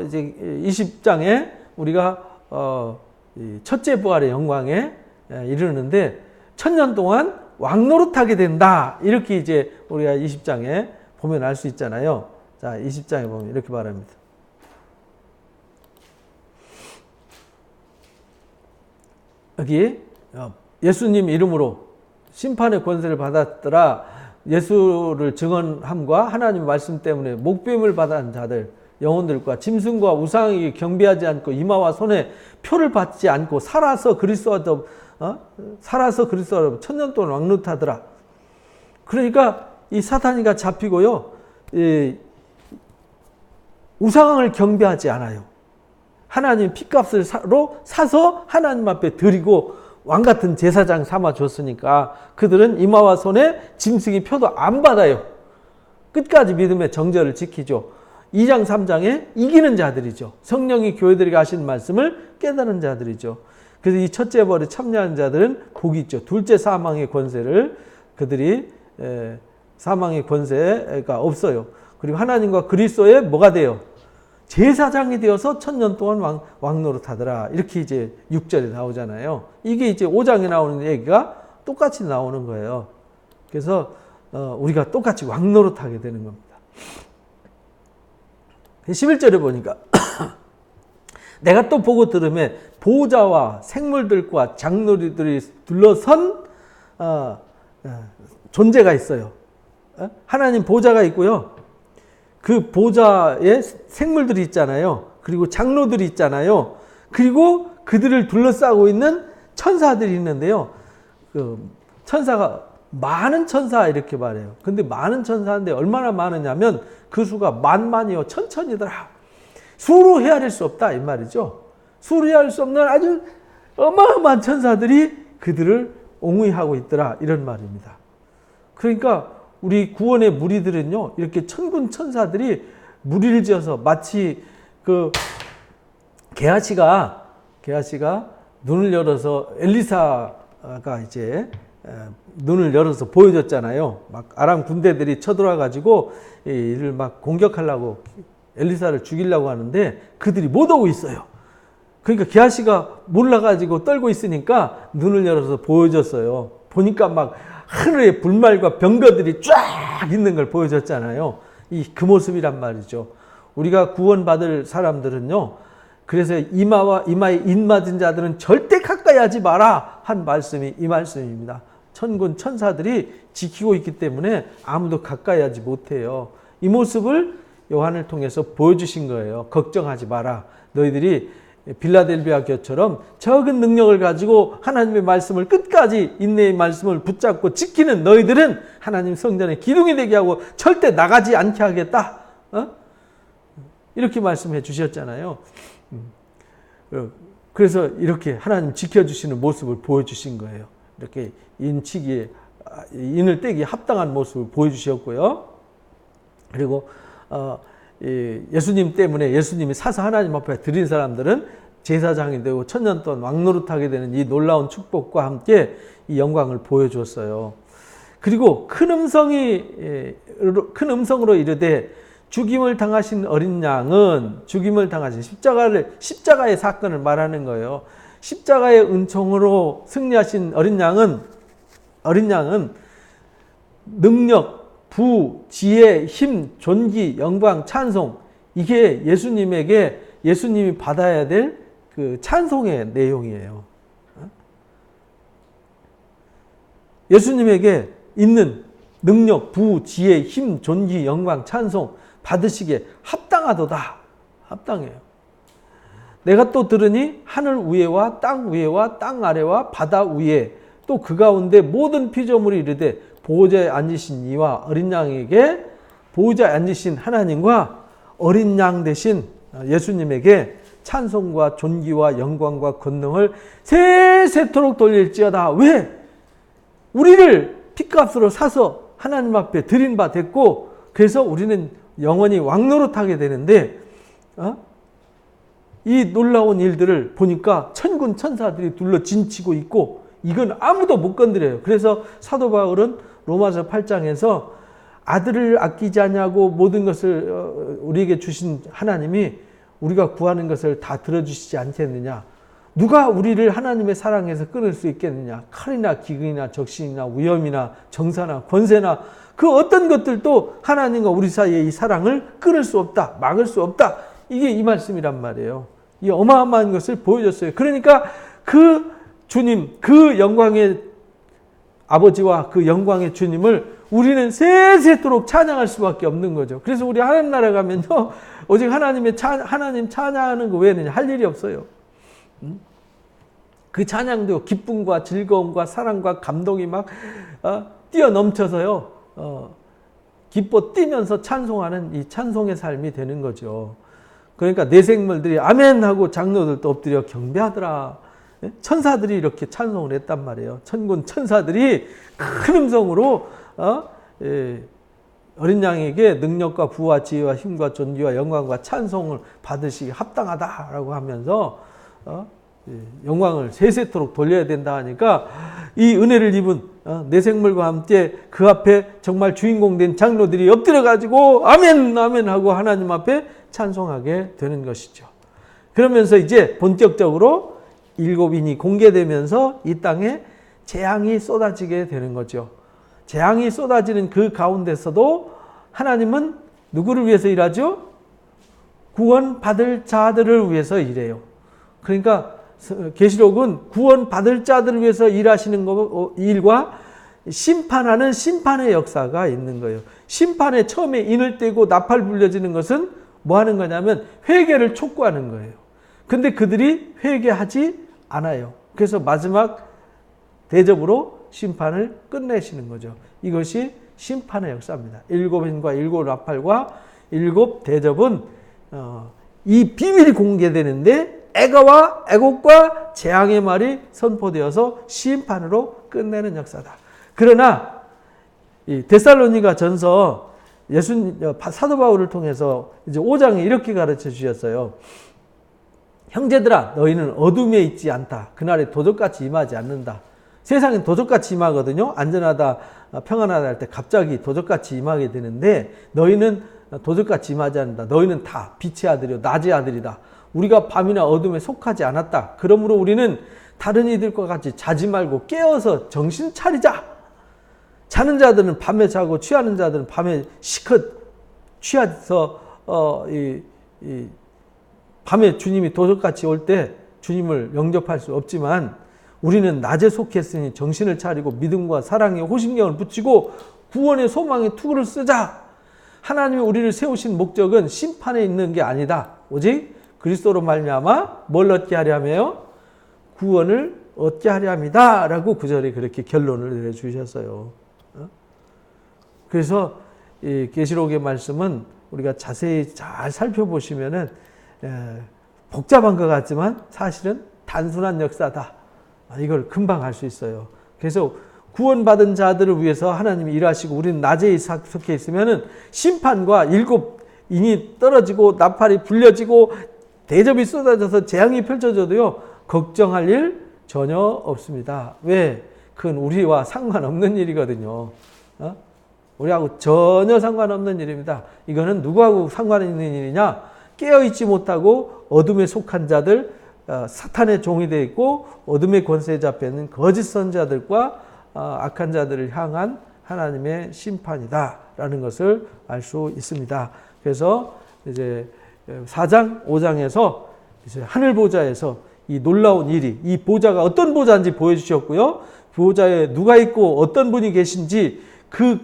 이제 20장에 우리가 첫째 부활의 영광에 이르는데 1000년 동안 왕 노릇하게 된다. 이렇게 이제 우리가 20장에 보면 알 수 있잖아요. 자, 20장에 보면 이렇게 말합니다. 여기 예수님 이름으로 심판의 권세를 받았더라. 예수를 증언함과 하나님 말씀 때문에 목배임을 받은 자들, 영혼들과 짐승과 우상에게 경배하지 않고 이마와 손에 표를 받지 않고 살아서 그리스도와 천년 동안 왕노릇하더라. 그러니까 이 사탄이가 잡히고요. 우상을 경배하지 않아요. 하나님 피값으로 사서 하나님 앞에 드리고 왕같은 제사장 삼아줬으니까 그들은 이마와 손에 짐승의 표도 안 받아요. 끝까지 믿음의 정절을 지키죠. 2장 3장에 이기는 자들이죠. 성령이 교회들에게 하신 말씀을 깨달은 자들이죠. 그래서 이 첫째 벌에 참여하는 자들은 복이 있죠. 둘째 사망의 권세를 그들이 사망의 권세가 없어요. 그리고 하나님과 그리스도의 뭐가 돼요? 제사장이 되어서 1000년 동안 왕노릇하더라. 이렇게 이제 6절에 나오잖아요. 이게 이제 5장에 나오는 얘기가 똑같이 나오는 거예요. 그래서 우리가 똑같이 왕노릇하게 되는 겁니다. 11절에 보니까 내가 또 보고 들으매 보호자와 생물들과 장로들이 둘러선 존재가 있어요. 하나님 보호자가 있고요. 그 보호자에 생물들이 있잖아요. 그리고 장로들이 있잖아요. 그리고 그들을 둘러싸고 있는 천사들이 있는데요. 그 천사가 많은 천사 이렇게 말해요. 근데 많은 천사인데 얼마나 많으냐면 그 수가 만만이요 천천이더라. 수로 헤아릴 수 없다 이 말이죠. 수로 헤아릴 수 없는 아주 어마어마한 천사들이 그들을 옹의하고 있더라 이런 말입니다. 그러니까 우리 구원의 무리들은요 이렇게 천군 천사들이 무리를 지어서 마치 그 게하시가 눈을 열어서 엘리사가 이제 눈을 열어서 보여줬잖아요. 막 아람 군대들이 쳐들어와 가지고 이를 막 공격하려고 엘리사를 죽이려고 하는데 그들이 못 오고 있어요. 그러니까 게하시가 몰라가지고 떨고 있으니까 눈을 열어서 보여줬어요. 보니까 막 하늘에 불말과 병거들이 쫙 있는 걸 보여줬잖아요. 그 모습이란 말이죠. 우리가 구원받을 사람들은요. 그래서 이마에 인 맞은 자들은 절대 가까이 하지 마라 한 말씀이 이 말씀입니다. 천군 천사들이 지키고 있기 때문에 아무도 가까이 하지 못해요. 이 모습을 요한을 통해서 보여주신 거예요. 걱정하지 마라. 너희들이 빌라델비아 교처럼 적은 능력을 가지고 하나님의 말씀을 끝까지 인내의 말씀을 붙잡고 지키는 너희들은 하나님 성전의 기둥이 되게 하고 절대 나가지 않게 하겠다. 이렇게 말씀해 주셨잖아요. 그래서 이렇게 하나님 지켜주시는 모습을 보여주신 거예요. 이렇게 인을 떼기 합당한 모습을 보여주셨고요. 그리고 예수님 때문에 예수님이 사서 하나님 앞에 드린 사람들은 제사장이 되고 천년 동안 왕노릇하게 되는 이 놀라운 축복과 함께 이 영광을 보여줬어요. 그리고 큰 음성으로 이르되 죽임을 당하신 어린 양은 죽임을 당하신 십자가의 사건을 말하는 거예요. 십자가의 은총으로 승리하신 어린 양은 능력, 부, 지혜, 힘, 존귀, 영광, 찬송, 이게 예수님이 받아야 될 그 찬송의 내용이에요. 예수님에게 있는 능력, 부, 지혜, 힘, 존귀, 영광, 찬송 받으시기에 합당하도다. 합당해요. 내가 또 들으니 하늘 위에와 땅 아래와 바다 위에 또 그 가운데 모든 피조물이 이르되 보호자에 앉으신 이와 어린 양에게 보호자에 앉으신 하나님과 어린 양 대신 예수님에게 찬송과 존귀와 영광과 권능을 세세토록 돌릴지어다. 왜? 우리를 핏값으로 사서 하나님 앞에 드린 바 됐고, 그래서 우리는 영원히 왕노릇하게 되는데 이 놀라운 일들을 보니까 천군 천사들이 둘러 진치고 있고 이건 아무도 못 건드려요. 그래서 사도 바울은 로마서 8장에서 아들을 아끼지 않냐고 모든 것을 우리에게 주신 하나님이 우리가 구하는 것을 다 들어주시지 않겠느냐. 누가 우리를 하나님의 사랑에서 끊을 수 있겠느냐. 칼이나 기근이나 적신이나 위험이나 정사나 권세나 그 어떤 것들도 하나님과 우리 사이의 이 사랑을 끊을 수 없다. 막을 수 없다. 이게 이 말씀이란 말이에요. 이 어마어마한 것을 보여줬어요. 그러니까 그 주님, 그 영광의 아버지와 그 영광의 주님을 우리는 세세토록 찬양할 수밖에 없는 거죠. 그래서 우리 하나님 나라 가면요, 오직 하나님 찬양하는 거 외에는 할 일이 없어요. 그 찬양도 기쁨과 즐거움과 사랑과 감동이 막 뛰어넘쳐서요, 기뻐 뛰면서 찬송하는 이 찬송의 삶이 되는 거죠. 그러니까 내 생물들이 아멘 하고 장로들도 엎드려 경배하더라. 천사들이 이렇게 찬송을 했단 말이에요. 천군 천사들이 큰 음성으로 어린 양에게 능력과 부와 지혜와 힘과 존귀와 영광과 찬송을 받으시기 합당하다라고 하면서 영광을 세세토록 돌려야 된다 하니까 이 은혜를 입은 내 생물과 함께 그 앞에 정말 주인공 된 장로들이 엎드려 가지고 아멘 아멘 하고 하나님 앞에 찬송하게 되는 것이죠. 그러면서 이제 본격적으로 일곱인이 공개되면서 이 땅에 재앙이 쏟아지게 되는 거죠. 재앙이 쏟아지는 그 가운데서도 하나님은 누구를 위해서 일하죠? 구원받을 자들을 위해서 일해요. 그러니까 계시록은 구원받을 자들을 위해서 일하시는 일과 심판하는 심판의 역사가 있는 거예요. 심판에 처음에 인을 떼고 나팔 불려지는 것은 뭐 하는 거냐면 회개를 촉구하는 거예요. 근데 그들이 회개하지 않아요. 그래서 마지막 대접으로 심판을 끝내시는 거죠. 이것이 심판의 역사입니다. 일곱인과 일곱 나팔과 일곱 대접은 이 비밀이 공개되는데 애가와 애곡과 재앙의 말이 선포되어서 심판으로 끝내는 역사다. 그러나 이 데살로니가 전서 사도 바울을 통해서 이제 5장에 이렇게 가르쳐 주셨어요. 형제들아, 너희는 어둠에 있지 않다. 그날에 도적같이 임하지 않는다. 세상엔 도적같이 임하거든요. 안전하다, 평안하다 할 때 갑자기 도적같이 임하게 되는데 너희는 도적같이 임하지 않는다. 너희는 다 빛의 아들이요 낮의 아들이다. 우리가 밤이나 어둠에 속하지 않았다. 그러므로 우리는 다른 이들과 같이 자지 말고 깨어서 정신 차리자. 자는 자들은 밤에 자고 취하는 자들은 밤에 시컷 취해서 밤에 주님이 도적같이 올 때 주님을 영접할 수 없지만 우리는 낮에 속했으니 정신을 차리고 믿음과 사랑에 호심경을 붙이고 구원의 소망의 투구를 쓰자. 하나님이 우리를 세우신 목적은 심판에 있는 게 아니다. 오직 그리스도로 말미암아 뭘 얻게 하려 하며요? 구원을 얻게 하려 합니다. 라고 구절에 그렇게 결론을 내려주셨어요. 그래서 이 계시록의 말씀은 우리가 자세히 잘 살펴보시면은 복잡한 것 같지만 사실은 단순한 역사다. 이걸 금방 알 수 있어요. 그래서 구원받은 자들을 위해서 하나님이 일하시고 우리는 낮에 속해 있으면은 심판과 일곱 인이 떨어지고 나팔이 불려지고 대접이 쏟아져서 재앙이 펼쳐져도요 걱정할 일 전혀 없습니다. 왜? 그건 우리와 상관없는 일이거든요. 우리하고 전혀 상관없는 일입니다. 이거는 누구하고 상관 있는 일이냐? 깨어있지 못하고 어둠에 속한 자들, 사탄의 종이 되어 있고 어둠의 권세에 잡혀 있는 거짓 선자들과 악한 자들을 향한 하나님의 심판이다라는 것을 알 수 있습니다. 그래서 이제 4장, 5장에서 이제 하늘 보좌에서 이 놀라운 일이, 이 보좌가 어떤 보좌인지 보여주셨고요. 보좌에 누가 있고 어떤 분이 계신지 그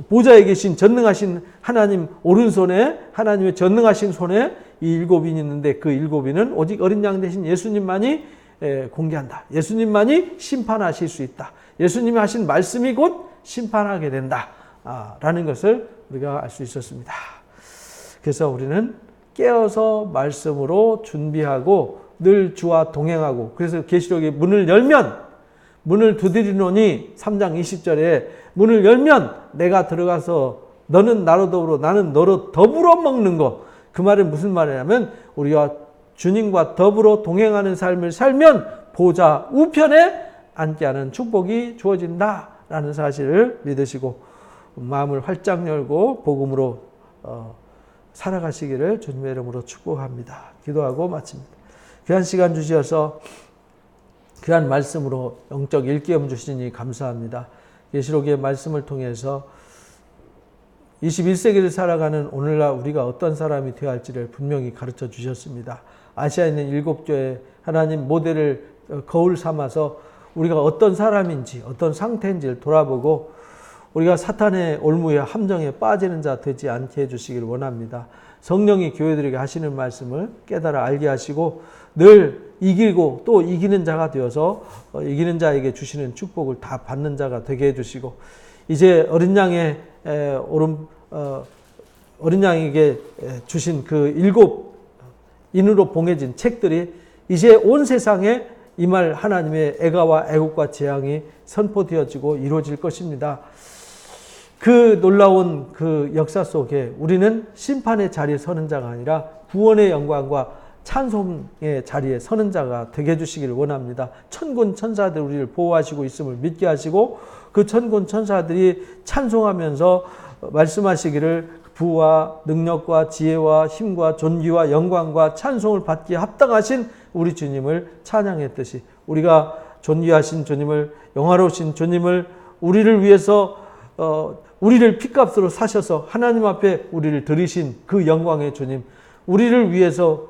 보좌에 계신 전능하신 하나님 오른손에 하나님의 전능하신 손에 이 일곱인이 있는데 그 일곱인은 오직 어린 양 대신 예수님만이 공개한다. 예수님만이 심판하실 수 있다. 예수님이 하신 말씀이 곧 심판하게 된다. 라는 것을 우리가 알 수 있었습니다. 그래서 우리는 깨어서 말씀으로 준비하고 늘 주와 동행하고 그래서 계시록의 문을 열면 문을 두드리노니 3장 20절에 문을 열면 내가 들어가서 너는 나로 더불어 나는 너로 더불어 먹는 것. 그 말은 무슨 말이냐면 우리가 주님과 더불어 동행하는 삶을 살면 보좌 우편에 앉게 하는 축복이 주어진다라는 사실을 믿으시고 마음을 활짝 열고 복음으로 살아가시기를 주님의 이름으로 축복합니다. 기도하고 마칩니다. 귀한 시간 주셔서 귀한 말씀으로 영적 일깨움 주시니 감사합니다. 계시록의 말씀을 통해서 21세기를 살아가는 오늘날 우리가 어떤 사람이 되어야 할지를 분명히 가르쳐 주셨습니다. 아시아에 있는 7교회 하나님 모델을 거울 삼아서 우리가 어떤 사람인지 어떤 상태인지를 돌아보고 우리가 사탄의 올무에 함정에 빠지는 자 되지 않게 해주시기를 원합니다. 성령이 교회들에게 하시는 말씀을 깨달아 알게 하시고 늘 이기고 또 이기는 자가 되어서 이기는 자에게 주시는 축복을 다 받는 자가 되게 해주시고 이제 어린 양의 어린 양에게 주신 그 7인으로 봉해진 책들이 이제 온 세상에 이 말 하나님의 애가와 애국과 재앙이 선포되어지고 이루어질 것입니다. 그 놀라운 그 역사 속에 우리는 심판의 자리에 서는 자가 아니라 구원의 영광과 찬송의 자리에 서는 자가 되게 해주시기를 원합니다. 천군 천사들 우리를 보호하시고 있음을 믿게 하시고 그 천군 천사들이 찬송하면서 말씀하시기를 부와 능력과 지혜와 힘과 존귀와 영광과 찬송을 받기에 합당하신 우리 주님을 찬양했듯이 우리가 존귀하신 주님을 영화로우신 주님을 우리를 위해서 우리를 핏값으로 사셔서 하나님 앞에 우리를 들이신 그 영광의 주님 우리를 위해서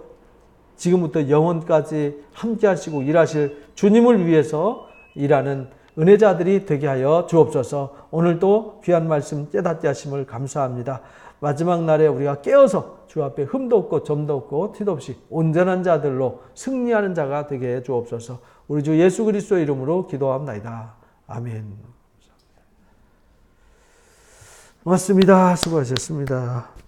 지금부터 영원까지 함께 하시고 일하실 주님을 위해서 일하는 은혜자들이 되게 하여 주옵소서. 오늘도 귀한 말씀 깨닫게 하심을 감사합니다. 마지막 날에 우리가 깨어서 주 앞에 흠도 없고 점도 없고 티도 없이 온전한 자들로 승리하는 자가 되게 해 주옵소서. 우리 주 예수 그리스도의 이름으로 기도합니다. 아멘. 고맙습니다. 수고하셨습니다.